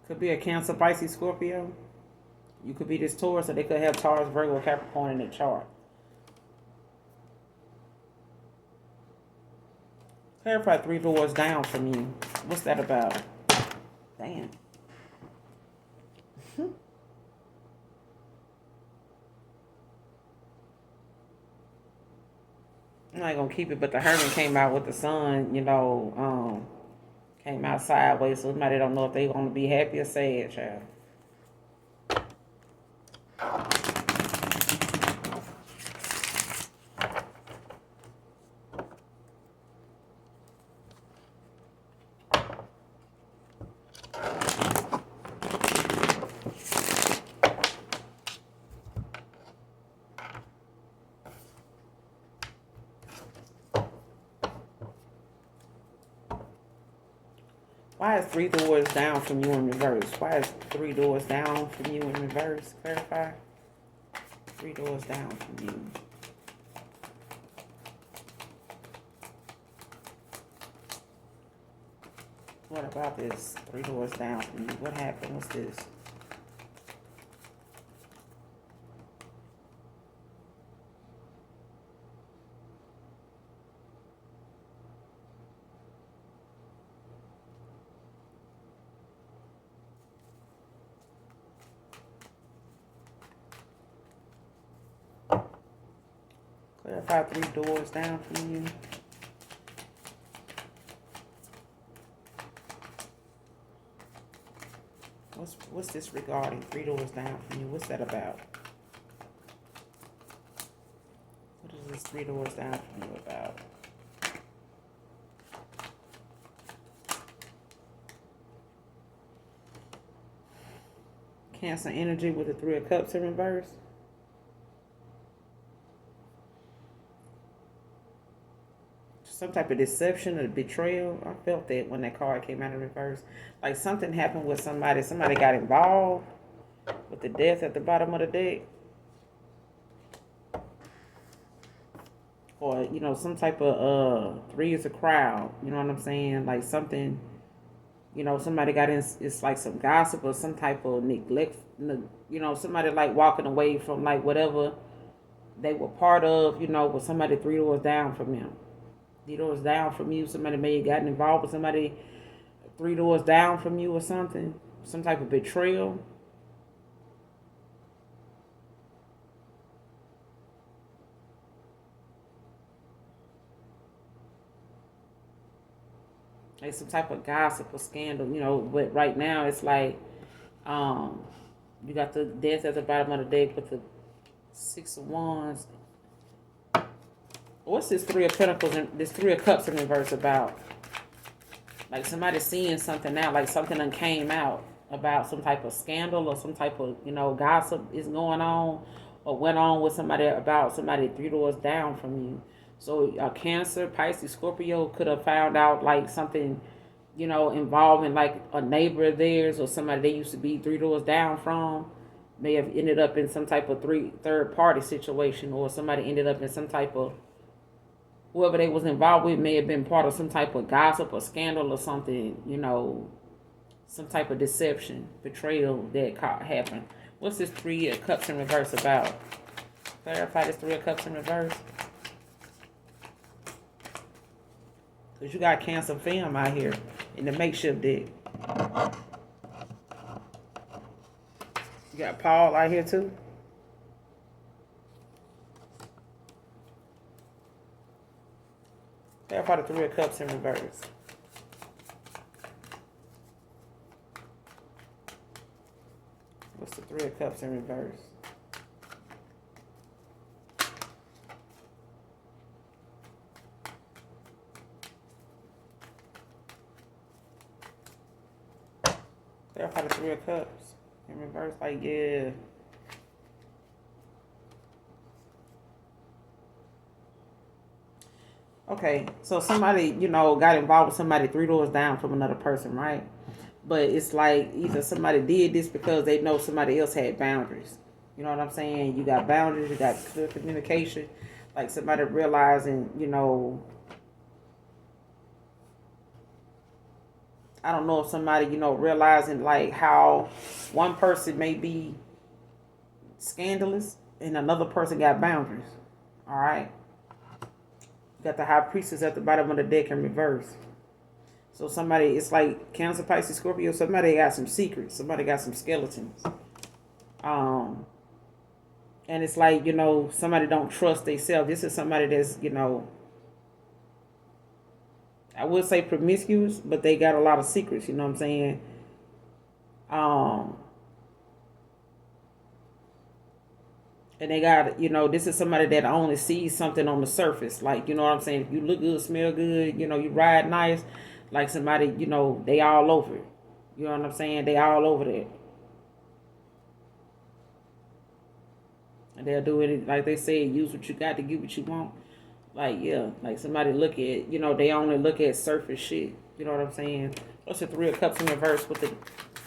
Could be a Cancer, Pisces, Scorpio. You could be this Taurus, or they could have Taurus, Virgo, Capricorn in their chart. Clarify 3 doors down from you. What's that about? Damn. I'm not gonna keep it, but the Hermit came out with the sun, came out sideways, so somebody don't know if they want to be happy or sad, child. Why is 3 doors down from you in reverse? Why is 3 doors down from you in reverse? Clarify. 3 doors down from you. What about this? 3 doors down from you. What happened? What's this? Clarify 3 doors down from you. What's this regarding? 3 doors down from you. What's that about? What is this 3 doors down from you about? Cancer energy with the 3 of Cups in reverse. Some type of deception or betrayal. I felt that when that card came out in reverse. Like something happened with somebody. Somebody got involved with the death at the bottom of the deck. Or, some type of 3 is a crowd. You know what I'm saying? Like something, somebody got in, it's like some gossip or some type of neglect. Somebody like walking away from like whatever they were part of, with somebody 3 doors down from them. 3 doors down from you, somebody may have gotten involved with somebody 3 doors down from you or something. Some type of betrayal. Like some type of gossip or scandal, but right now it's like you got the death at the bottom of the deck with the 6 of Wands. What's this 3 of Pentacles and this 3 of Cups in reverse about? Like somebody seeing something out, like something that came out about some type of scandal or some type of, gossip is going on or went on with somebody about somebody 3 doors down from you. So a Cancer, Pisces, Scorpio could have found out like something, involving like a neighbor of theirs or somebody they used to be 3 doors down from, may have ended up in some type of third party situation, or somebody ended up in some type of, whoever they was involved with may have been part of some type of gossip or scandal or something, some type of deception, betrayal that happened. What's this 3 of Cups in reverse about? Clarify this 3 of Cups in reverse. Because you got Cancer fam out here in the makeshift deck. You got Paul out here too. Clarify the 3 of Cups in reverse. What's the 3 of Cups in reverse? Clarify the 3 of Cups in reverse. Like, yeah. Okay, so somebody, got involved with somebody 3 doors down from another person, right? But it's like either somebody did this because they know somebody else had boundaries. You know what I'm saying? You got boundaries, you got clear communication. Like somebody realizing, I don't know if somebody, realizing like how one person may be scandalous and another person got boundaries. All right. You got the High Priestess at the bottom of the deck in reverse. So somebody, it's like Cancer, Pisces, Scorpio, somebody got some secrets. Somebody got some skeletons. And it's like, somebody don't trust themselves. This is somebody that's, I would say promiscuous, but they got a lot of secrets, you know what I'm saying? And they got, this is somebody that only sees something on the surface. Like, you know what I'm saying? If you look good, smell good, you ride nice, like somebody, they all over it. You know what I'm saying? They all over that. And they'll do it, like they say, use what you got to get what you want. Like, yeah, like somebody look at, they only look at surface shit. You know what I'm saying? What's the 3 of Cups in reverse with the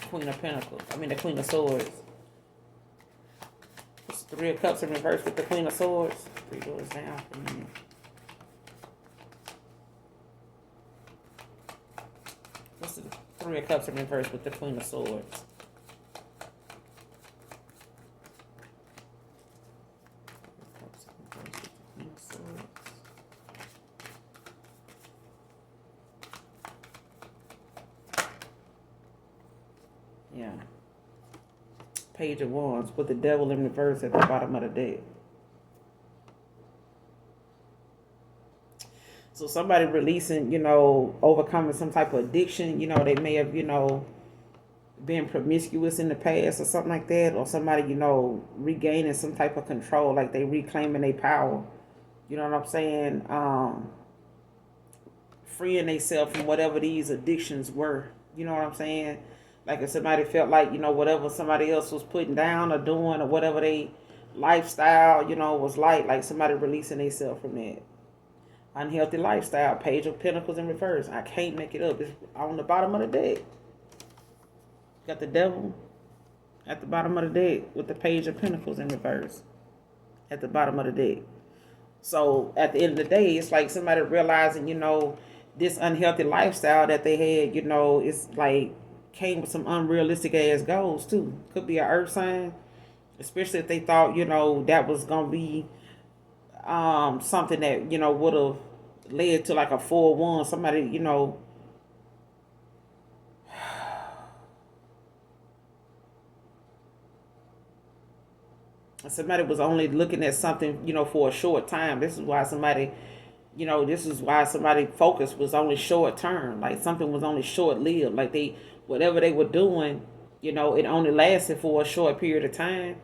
Queen of Pentacles? The Queen of Swords. What's the 3 of Cups in reverse with the Queen of Swords? 3 doors down for me. What's the 3 of Cups in reverse with the Queen of Swords? Yeah. Page of Wands with the Devil in reverse at the bottom of the deck. So somebody releasing, overcoming some type of addiction. They may have, been promiscuous in the past or something like that. Or somebody, regaining some type of control, like they reclaiming their power. You know what I'm saying? Freeing themselves from whatever these addictions were. You know what I'm saying? Like if somebody felt like, whatever somebody else was putting down or doing or whatever they lifestyle, was like somebody releasing themselves from that unhealthy lifestyle. Page of Pentacles in reverse. I can't make it up. It's on the bottom of the deck. Got the Devil at the bottom of the deck with the Page of Pentacles in reverse at the bottom of the deck. So at the end of the day, it's like somebody realizing, this unhealthy lifestyle that they had, it's like came with some unrealistic ass goals too. Could be an earth sign, especially if they thought, that was gonna be something that, would have led to like a 4-1. Somebody, somebody was only looking at something, for a short time. This is why somebody focus was only short term. Like something was only short lived. Like whatever they were doing, it only lasted for a short period of time.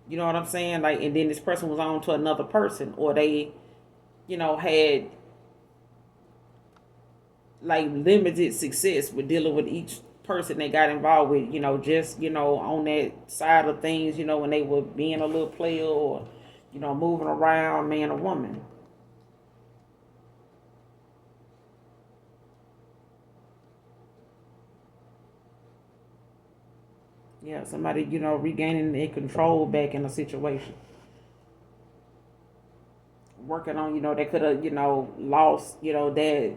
You know what I'm saying? Like, and then this person was on to another person, or they, had like limited success with dealing with each person they got involved with, just, on that side of things, when they were being a little player or, moving around, man or woman. Yeah, somebody, regaining their control back in a situation. Working on, they could have, lost, their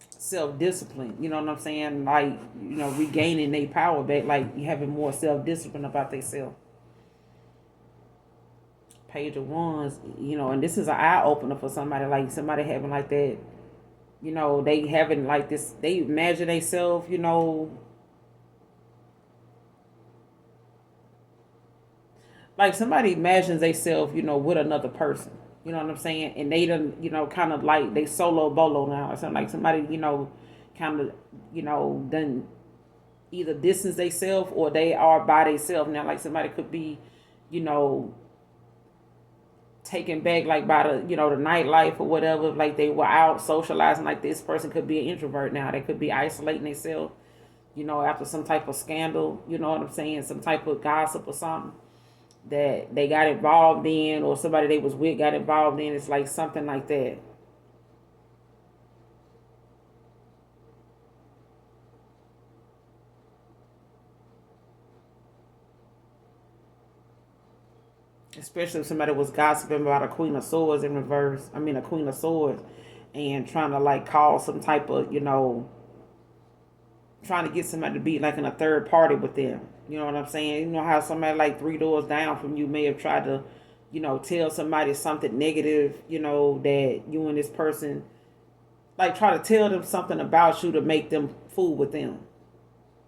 self discipline. You know what I'm saying? Like, regaining their power back, like having more self discipline about themselves. Page of Wands, and this is an eye opener for somebody, like somebody having like that, they having like this, they imagine themselves, like somebody imagines themselves, with another person. You know what I'm saying? And they done, kind of like they solo bolo now or something. Like somebody, kind of, done either distance themselves or they are by themselves now. Like somebody could be, you know, taken back like by the, the nightlife or whatever. Like they were out socializing. Like this person could be an introvert now. They could be isolating themselves, after some type of scandal. You know what I'm saying? Some type of gossip or something that they got involved in, or somebody they was with got involved in. It's like something like that. Especially if somebody was gossiping about a Queen of Swords in reverse. I mean, a Queen of Swords, and trying to like cause some type of, trying to get somebody to be like in a third party with them. You know what I'm saying? You know how somebody like three doors down from you may have tried to, tell somebody something negative, that you and this person, like try to tell them something about you to make them fool with them.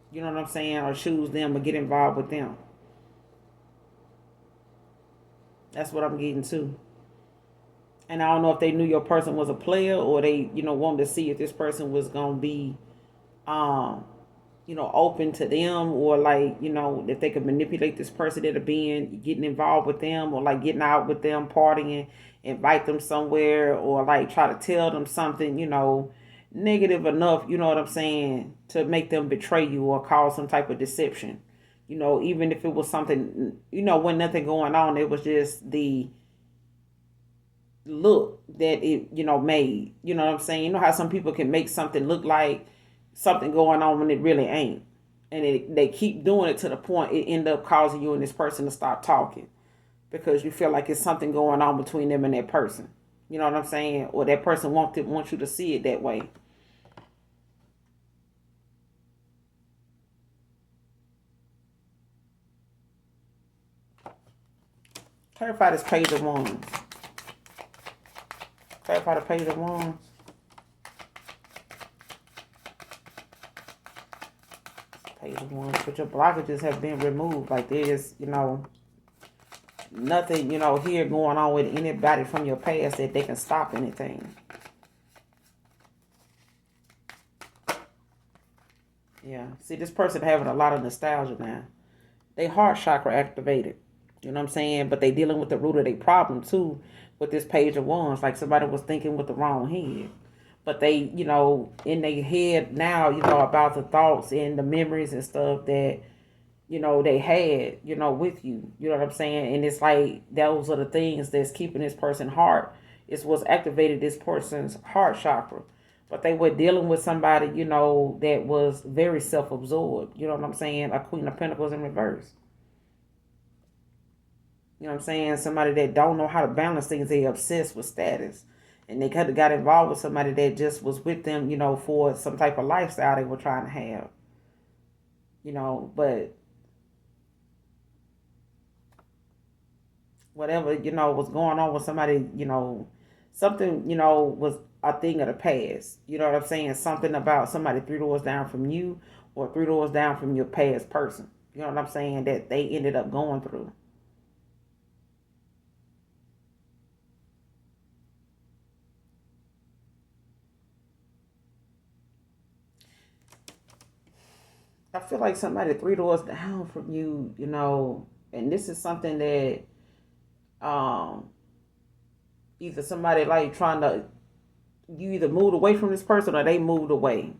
You know what I'm saying? Or choose them or get involved with them. That's what I'm getting to. And I don't know if they knew your person was a player, or they, wanted to see if this person was gonna be, um, open to them, or like, if they could manipulate this person into being getting involved with them, or like getting out with them, partying, invite them somewhere, or like try to tell them something, negative enough, you know what I'm saying, to make them betray you or cause some type of deception. Even if it was something, when nothing going on, it was just the look that it, made. You know what I'm saying? You know how some people can make something look like something going on when it really ain't. And they keep doing it to the point it end up causing you and this person to stop talking because you feel like it's something going on between them and that person. You know what I'm saying? Or that person wants you to see it that way. Clarify this page of wands. Clarify the page of wands. Page of wands. But your blockages have been removed. Like there's, nothing, here going on with anybody from your past that they can stop anything. Yeah. See, this person having a lot of nostalgia now. They heart chakra activated. You know what I'm saying? But they dealing with the root of their problem too with this page of wands. Like somebody was thinking with the wrong head. But they, in their head now, about the thoughts and the memories and stuff that, they had, with you. You know what I'm saying? And it's like those are the things that's keeping this person's heart. It's what's activated this person's heart chakra. But they were dealing with somebody, that was very self absorbed. You know what I'm saying? A Queen of Pentacles in reverse. You know what I'm saying? Somebody that don't know how to balance things. They obsessed with status. And they could have got involved with somebody that just was with them, for some type of lifestyle they were trying to have. But whatever, was going on with somebody, something, was a thing of the past. You know what I'm saying? Something about somebody three doors down from you or three doors down from your past person. You know what I'm saying? That they ended up going through. I feel like somebody three doors down from you, and this is something that um either somebody like trying to, you either moved away from this person or they moved away.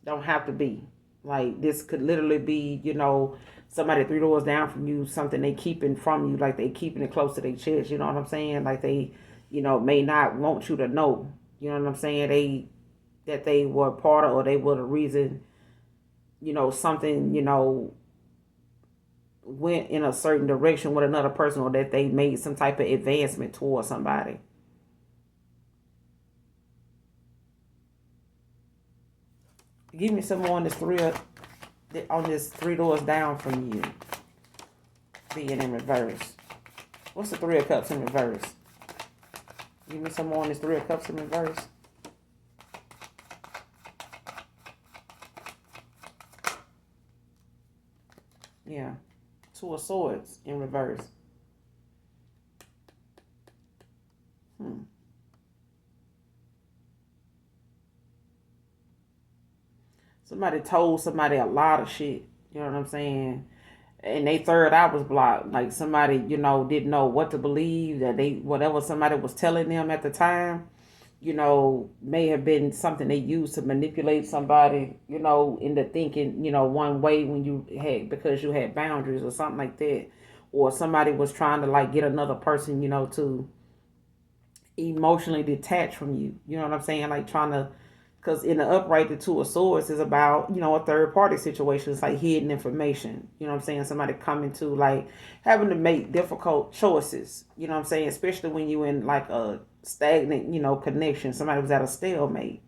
Don't have to be. Like this could literally be, somebody three doors down from you, something they keeping from you, like they keeping it close to their chest, you know what I'm saying? Like they, may not want you to know. You know what I'm saying? They were part of, or they were the reason, something, went in a certain direction with another person, or that they made some type of advancement towards somebody. Give me some more on this three doors down from you being in reverse. What's the Three of Cups in reverse? Give me some more on this Three of Cups in reverse. Yeah. Two of Swords in reverse. Somebody told somebody a lot of shit. You know what I'm saying? And they third eye was blocked. Like somebody, didn't know what to believe. That whatever somebody was telling them at the time, may have been something they used to manipulate somebody, into thinking, one way when because you had boundaries or something like that. Or somebody was trying to like get another person, to emotionally detach from you. You know what I'm saying? Like trying to, because in the upright, the Two of Swords is about, a third party situation. It's like hidden information. You know what I'm saying? Somebody coming to like having to make difficult choices. You know what I'm saying? Especially when you in like a stagnant, connection. Somebody was at a stalemate.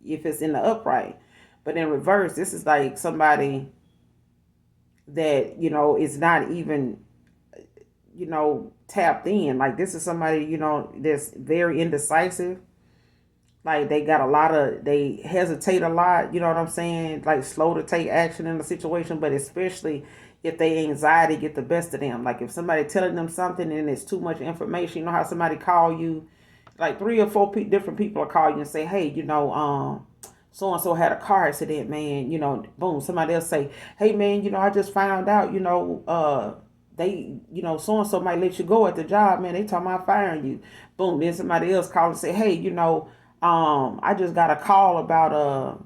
If it's in the upright. But in reverse, this is like somebody that, is not even, tapped in. Like this is somebody, that's very indecisive. Like they hesitate a lot, you know what I'm saying? Like slow to take action in a situation, but especially if they anxiety get the best of them. Like if somebody telling them something and it's too much information, you know how somebody call you, like three or four different people will call you and say, hey, so and so had a car accident, man. Boom. Somebody else say, hey, man, I just found out, they, so and so might let you go at the job, man. They talking about firing you. Boom. Then somebody else call and say, hey, I just got a call about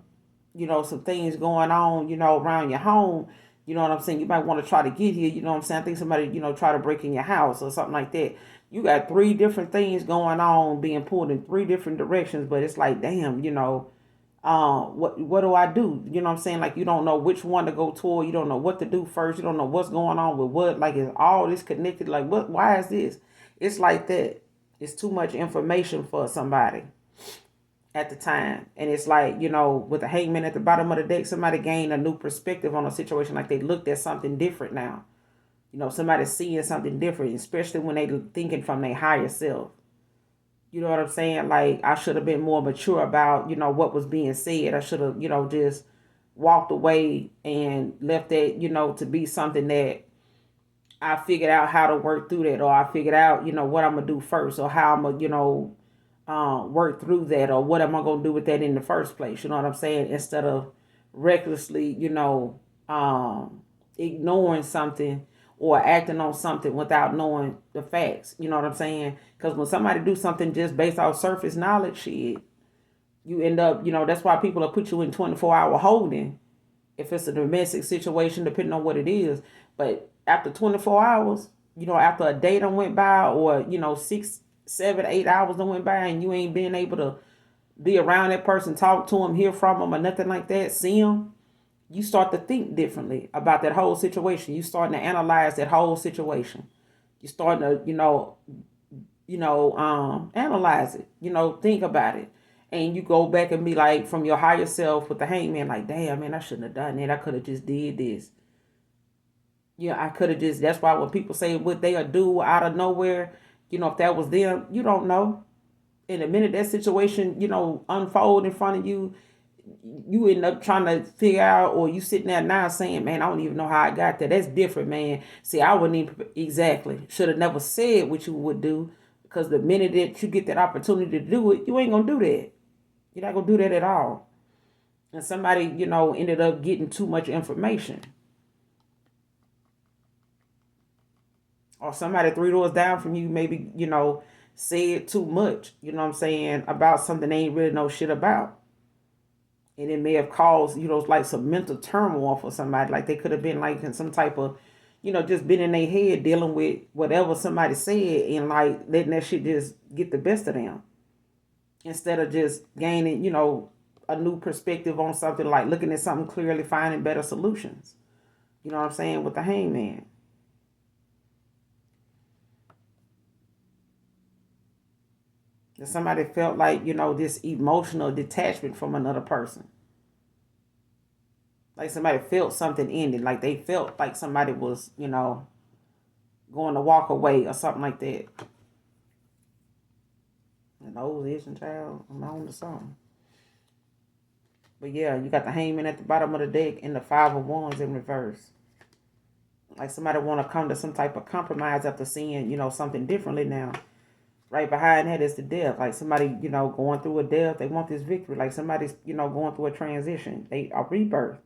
some things going on, around your home. You know what I'm saying? You might want to try to get here. You know what I'm saying? I think somebody, try to break in your house or something like that. You got three different things going on, being pulled in three different directions, but it's like, damn, what do I do? You know what I'm saying? Like you don't know which one to go toward. You don't know what to do first. You don't know what's going on with what. Like is all this connected? Like what? Why is this? It's like that. It's too much information for somebody at the time. And it's like, with the hangman at the bottom of the deck, somebody gained a new perspective on a situation. Like they looked at something different now. Somebody's seeing something different, especially when they thinking from their higher self. You know what I'm saying? Like I should have been more mature about, what was being said. I should have, just walked away and left that, to be something that I figured out how to work through that, or I figured out, what I'm gonna do first, or how I'm gonna, work through that, or what am I gonna do with that in the first place? You know what I'm saying? Instead of recklessly, ignoring something or acting on something without knowing the facts. You know what I'm saying? Because when somebody do something just based off surface knowledge, shit, you end up, that's why people will put you in 24-hour holding if it's a domestic situation, depending on what it is. But after 24 hours, after a day done went by, or, 6, 7, 8 hours done went by, and you ain't been able to be around that person, talk to them, hear from them, or nothing like that, see them, you start to think differently about that whole situation. You starting to analyze that whole situation. You starting to, analyze it, think about it. And you go back and be like, from your higher self with the hangman, like, damn, man, I shouldn't have done that. I could have just did this. Yeah, I could have just, that's why when people say what they'll do out of nowhere, if that was them, you don't know. In a minute that situation, unfold in front of you, you end up trying to figure out, or you sitting there now saying, man, I don't even know how I got there. That's different, man. See, I wouldn't even, exactly, should have never said what you would do, because the minute that you get that opportunity to do it, you ain't going to do that. You're not going to do that at all. And somebody, ended up getting too much information. Or somebody three doors down from you maybe, said too much, about something they ain't really know shit about. And it may have caused, like some mental turmoil for somebody. Like they could have been like in some type of, just been in their head dealing with whatever somebody said, and like letting that shit just get the best of them. Instead of just gaining, a new perspective on something, like looking at something clearly, finding better solutions. You know what I'm saying? With the hangman. That somebody felt like, this emotional detachment from another person. Like somebody felt something ending. Like they felt like somebody was, going to walk away or something like that. An old Asian child, I'm on to something. But yeah, you got the hangman at the bottom of the deck and the 5 of Wands in reverse. Like somebody want to come to some type of compromise after seeing, something differently now. Right behind that is the death. Like somebody, going through a death, they want this victory. Like somebody's, going through a transition. A rebirth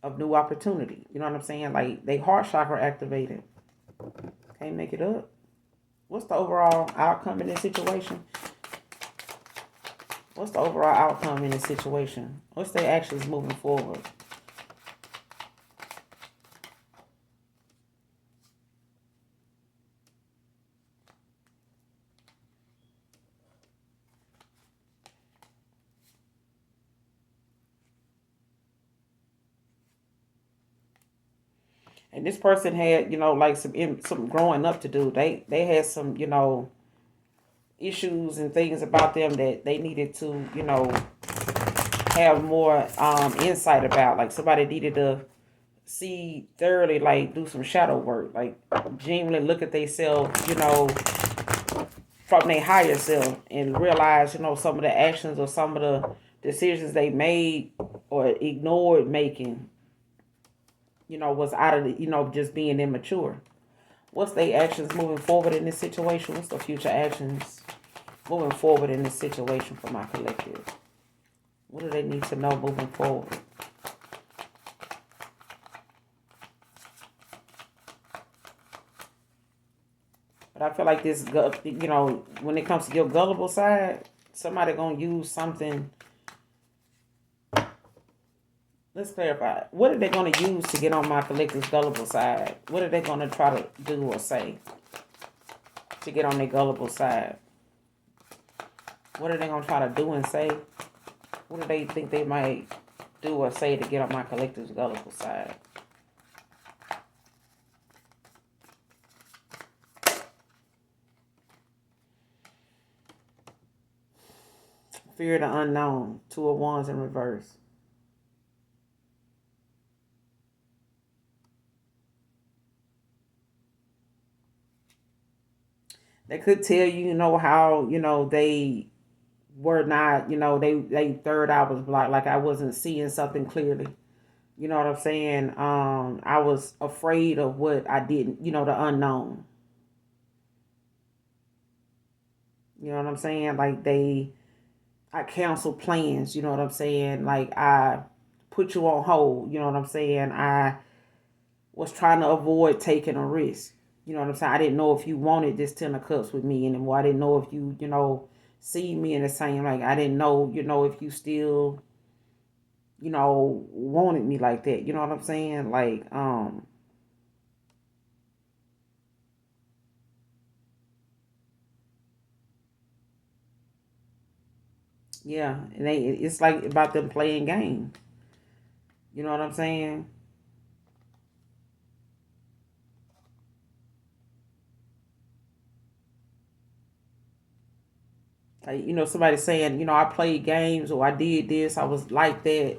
of new opportunity. You know what I'm saying? Like they heart chakra activated. Can't make it up. What's the overall outcome in this situation? What's the overall outcome in this situation? What's their actions moving forward? And this person had, like some growing up to do. They had some, issues and things about them that they needed to, have more insight about. Like somebody needed to see thoroughly, like do some shadow work, like genuinely look at themselves, from their higher self and realize, some of the actions or some of the decisions they made or ignored making, was out of the, just being immature. What's their actions moving forward in this situation? What's the future actions moving forward in this situation for my collective? What do they need to know moving forward? But I feel like this, when it comes to your gullible side, somebody gonna use something. Let's clarify. What are they gonna use to get on my collective's gullible side? What are they gonna try to do or say to get on their gullible side? What are they gonna try to do and say? What do they think they might do or say to get on my collective's gullible side? Fear the unknown. 2 of Wands in reverse. They could tell you, how, they were not, they third eye was blocked. Like I wasn't seeing something clearly. You know what I'm saying? I was afraid of what I didn't, the unknown. You know what I'm saying? Like I canceled plans. You know what I'm saying? Like I put you on hold. You know what I'm saying? I was trying to avoid taking a risk. You know what I'm saying? I didn't know if you wanted this 10 of Cups with me anymore. I didn't know if you, see me in the same, like, I didn't know, if you still, wanted me like that. You know what I'm saying? Like, yeah. And it's like about them playing games. You know what I'm saying? Like, somebody saying, I played games or I did this, I was like that,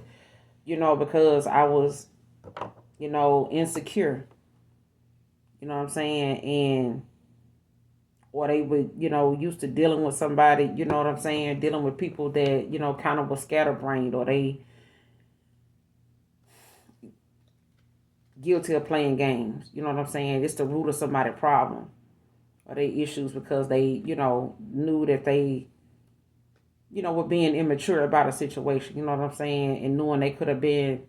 because I was, insecure. You know what I'm saying? And or they would, used to dealing with somebody, you know what I'm saying, dealing with people that, kind of was scatterbrained, or they guilty of playing games. You know what I'm saying? It's the root of somebody's problem or they issues because they, knew that they, were being immature about a situation. You know what I'm saying? And knowing they could have been,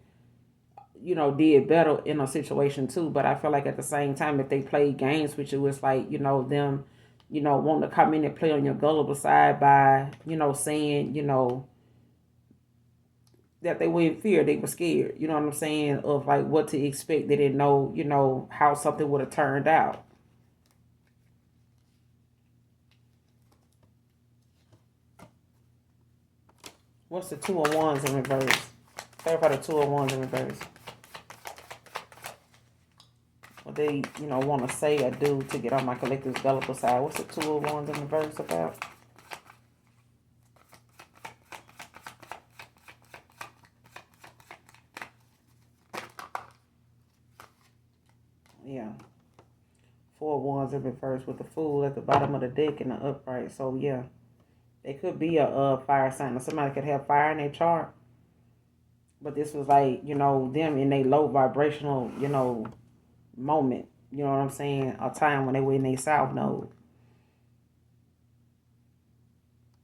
did better in a situation too. But I feel like at the same time, if they played games with you, it's like, them, wanting to come in and play on your gullible side by, saying, that they were in fear, they were scared. You know what I'm saying? Of like what to expect. They didn't know, how something would have turned out. What's the Two of Wands in reverse? Clarify the Two of Wands in reverse. What they, want to say or do to get on my collective gullible side. What's the Two of Wands in reverse about? Yeah. Four of Wands in reverse with the Fool at the bottom of the deck and the upright. So, yeah. It could be a fire sign. Or somebody could have fire in their chart. But this was like, them in a low vibrational, moment. You know what I'm saying? A time when they were in their south node.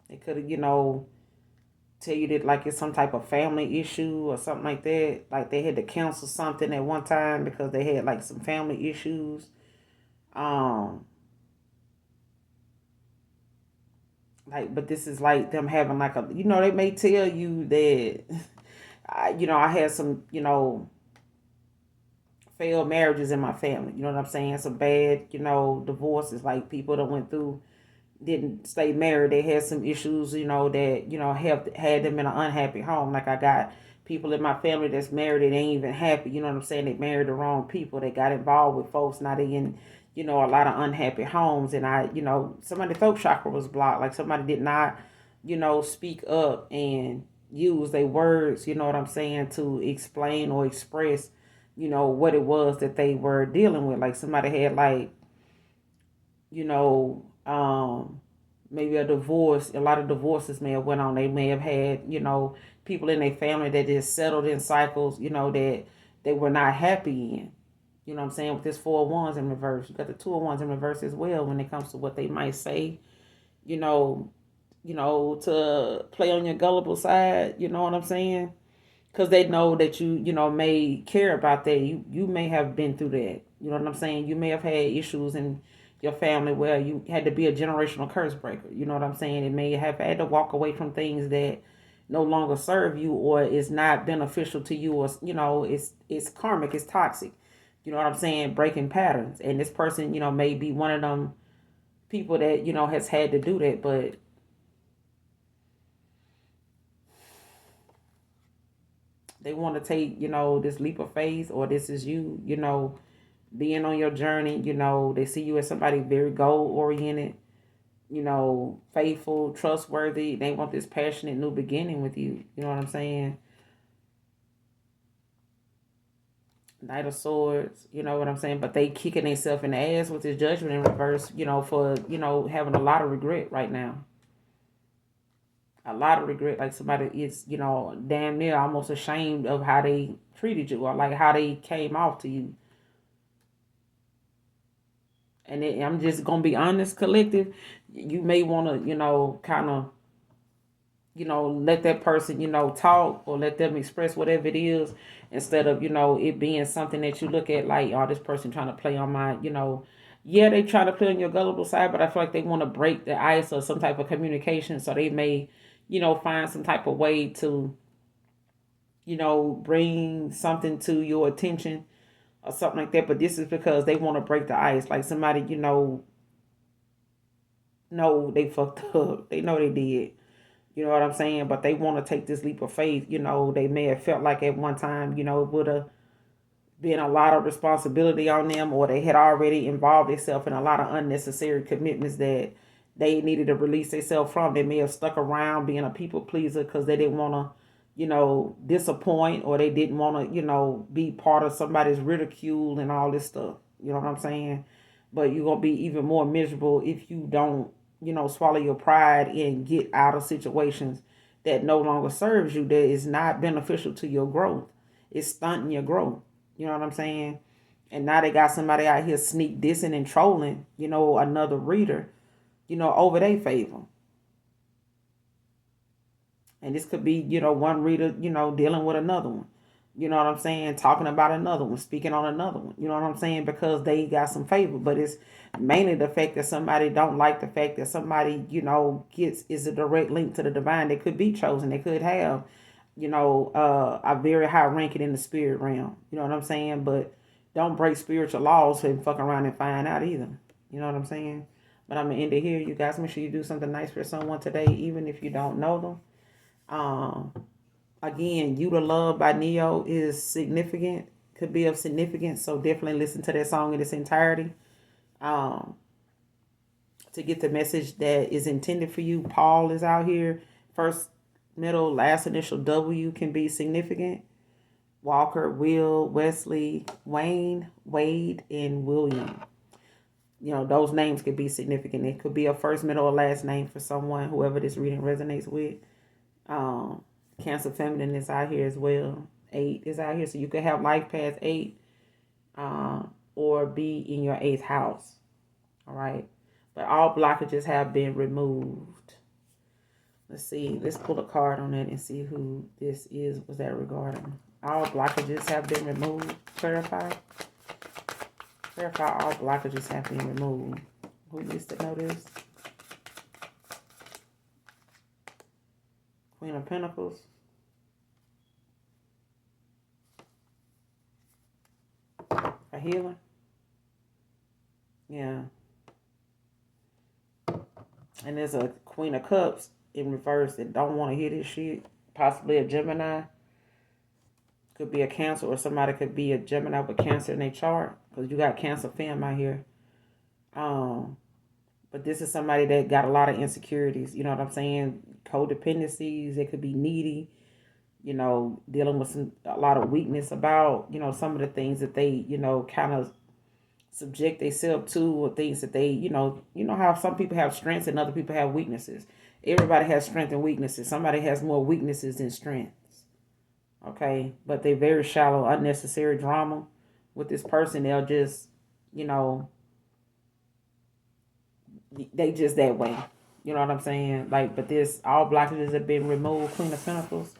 They could have, tell you that like it's some type of family issue or something like that. Like they had to cancel something at one time because they had like some family issues. But this is like them having like they may tell you that, I had some, failed marriages in my family. You know what I'm saying? Some bad, divorces. Like people that went through, didn't stay married. They had some issues, that, have had them in an unhappy home. Like I got people in my family that's married and ain't even happy. You know what I'm saying? They married the wrong people. They got involved with folks. Now they in, a lot of unhappy homes. And somebody's throat chakra was blocked. Like somebody did not, speak up and use their words, you know what I'm saying, to explain or express, what it was that they were dealing with. Like somebody had like, you know, maybe a divorce. A lot of divorces may have went on. They may have had, people in their family that just settled in cycles, that they were not happy in. You know what I'm saying? With this Four of Wands in reverse. You got the Two of Wands in reverse as well when it comes to what they might say, you know, to play on your gullible side. You know what I'm saying? Because they know that you may care about that. You may have been through that. You know what I'm saying? You may have had issues in your family where you had to be a generational curse breaker. You know what I'm saying? It may have had to walk away from things that no longer serve you or is not beneficial to you, or it's karmic, it's toxic. You know what I'm saying? Breaking patterns. And this person, may be one of them people that, has had to do that, but they want to take, this leap of faith, or this is you, being on your journey. They see you as somebody very goal oriented, faithful, trustworthy. They want this passionate new beginning with you. You know what I'm saying? Knight of Swords, you know what I'm saying? But they kicking themselves in the ass with this Judgment in reverse, for, having a lot of regret right now. A lot of regret. Like somebody is, damn near almost ashamed of how they treated you or like how they came off to you. And I'm just going to be honest, collective. You may want to, kind of, let that person, talk, or let them express whatever it is, instead of, it being something that you look at like, oh, this person trying to play on my, yeah, they try to play on your gullible side, but I feel like they want to break the ice or some type of communication. So they may, find some type of way to, bring something to your attention or something like that. But this is because they want to break the ice. Like somebody, know they fucked up. They know they did. You know what I'm saying? But they want to take this leap of faith. They may have felt like at one time, it would have been a lot of responsibility on them, or they had already involved themselves in a lot of unnecessary commitments that they needed to release themselves from. They may have stuck around being a people pleaser because they didn't want to, disappoint, or they didn't want to, be part of somebody's ridicule and all this stuff. You know what I'm saying? But you're going to be even more miserable if you don't, swallow your pride and get out of situations that no longer serves you, that is not beneficial to your growth. It's stunting your growth. You know what I'm saying? And now they got somebody out here sneak dissing and trolling, another reader, over their favor. And this could be, one reader, dealing with another one. You know what I'm saying? Talking about another one, speaking on another one. You know what I'm saying? Because they got some favor. But it's mainly the fact that somebody don't like the fact that somebody, is a direct link to the divine. They could be chosen. They could have, a very high ranking in the spirit realm. You know what I'm saying? But don't break spiritual laws and fuck around and find out either. You know what I'm saying? But I'm going to end it here. You guys, make sure you do something nice for someone today, even if you don't know them. Um, Again, You the Love by Neo is significant, could be of significance. So definitely listen to that song in its entirety. Um, to get the message that is intended for you. Paul is out here. First, middle, last initial W can be significant. Walker, Will, Wesley, Wayne, Wade, and William. Those names could be significant. It could be a first, middle, or last name for someone, whoever this reading resonates with. Um, Cancer Feminine is out here as well. 8 is out here. So you could have life path 8 or be in your 8th house. All right. But all blockages have been removed. Let's see. Let's pull a card on that and see who this is. Was that regarding? All blockages have been removed. Clarify. Clarify all blockages have been removed. Who needs to know this? Queen of Pentacles. A healer. Yeah. And there's a Queen of Cups in reverse that don't want to hear this shit. Possibly a Gemini. Could be a Cancer, or somebody could be a Gemini with Cancer in their chart. Because you got Cancer fam out here. But this is somebody that got a lot of insecurities. You know what I'm saying? Codependencies. They could be needy. Dealing with a lot of weakness about, some of the things that they, kind of subject themselves to, or things that they, how some people have strengths and other people have weaknesses. Everybody has strengths and weaknesses. Somebody has more weaknesses than strengths. Okay? But they're very shallow, unnecessary drama with this person. They'll just, they just that way. You know what I'm saying? But this, all blockages have been removed. Queen of Pentacles.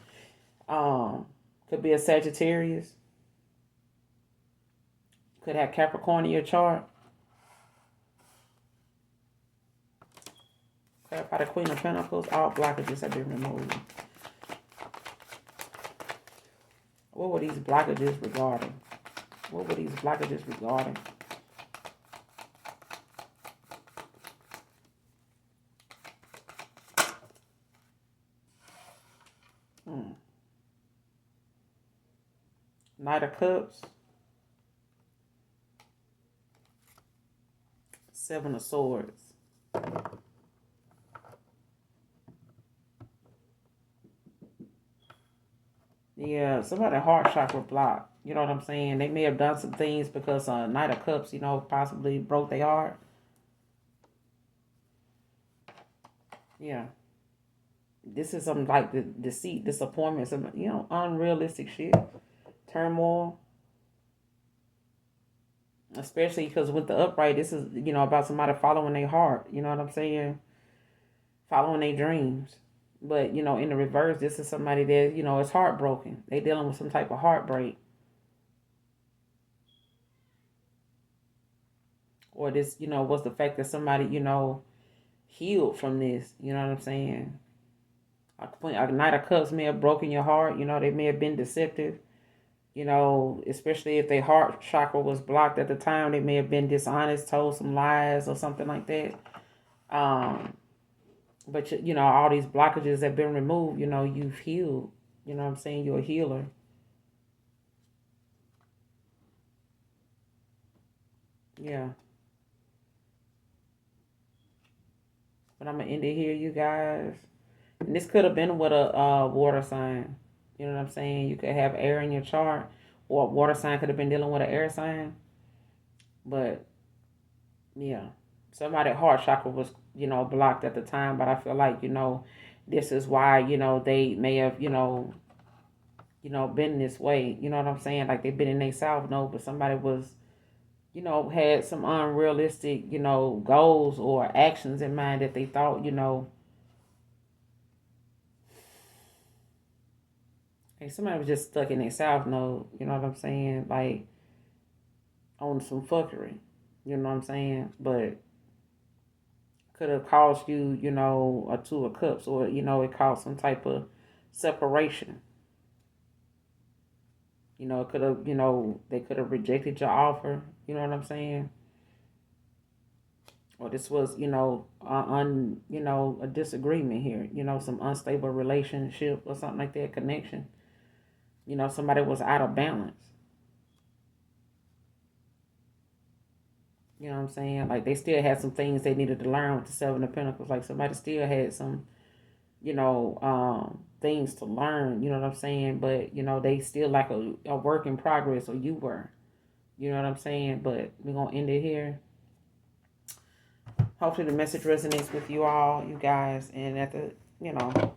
Could be a Sagittarius. Could have Capricorn in your chart. Clarify the Queen of Pentacles. All blockages have been removed. What were these blockages regarding? What were these blockages regarding? Knight of Cups. 7 of Swords. Yeah, somebody heart chakra blocked. You know what I'm saying? They may have done some things because Knight of Cups, possibly broke their heart. Yeah. This is some like the deceit, disappointment, some, unrealistic shit. Turmoil. Especially because with the upright, this is, about somebody following their heart. You know what I'm saying? Following their dreams. But, in the reverse, this is somebody that, is heartbroken. They dealing with some type of heartbreak. Or this, was the fact that somebody, healed from this. You know what I'm saying? A Knight of Cups may have broken your heart. They may have been deceptive. Especially if their heart chakra was blocked at the time, they may have been dishonest, told some lies or something like that. But, all these blockages have been removed. You've healed. You know what I'm saying? You're a healer. Yeah. But I'm going to end it here, you guys. And this could have been with a water sign. You know what I'm saying? You could have air in your chart. Or a water sign could have been dealing with an air sign. But, yeah. Somebody's heart chakra was, blocked at the time. But I feel like, this is why, they may have, been this way. You know what I'm saying? Like they've been in their south node, but somebody was, had some unrealistic, goals or actions in mind that they thought, hey, somebody was just stuck in their south node. You know what I'm saying? Like on some fuckery. You know what I'm saying? But could have caused you, a 2 of Cups, or, it caused some type of separation. It could have, they could have rejected your offer. You know what I'm saying? or this was, you know, you know, a disagreement here, you know, some unstable relationship or something like that, connection. You know, somebody was out of balance. You know what I'm saying? Like they still had some things they needed to learn with the Seven of Pentacles. Like somebody still had some, you know, things to learn. You know what I'm saying? But you know, they still like a work in progress, or you were. You know what I'm saying? But we're gonna end it here. Hopefully the message resonates with you all, you guys. And at the, you know,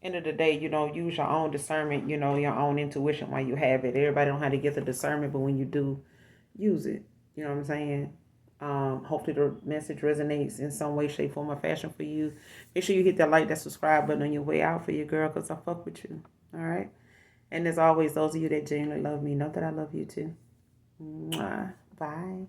end of the day, you know, use your own discernment, you know, your own intuition while you have it. Everybody don't have to get the discernment, but when you do, use it. You know what I'm saying? Hopefully the message resonates in some way, shape, form, or fashion for you. Make sure you hit that like, that subscribe button on your way out for your girl, because I fuck with you. All right? And as always, those of you that genuinely love me, know that I love you too. Mwah. Bye.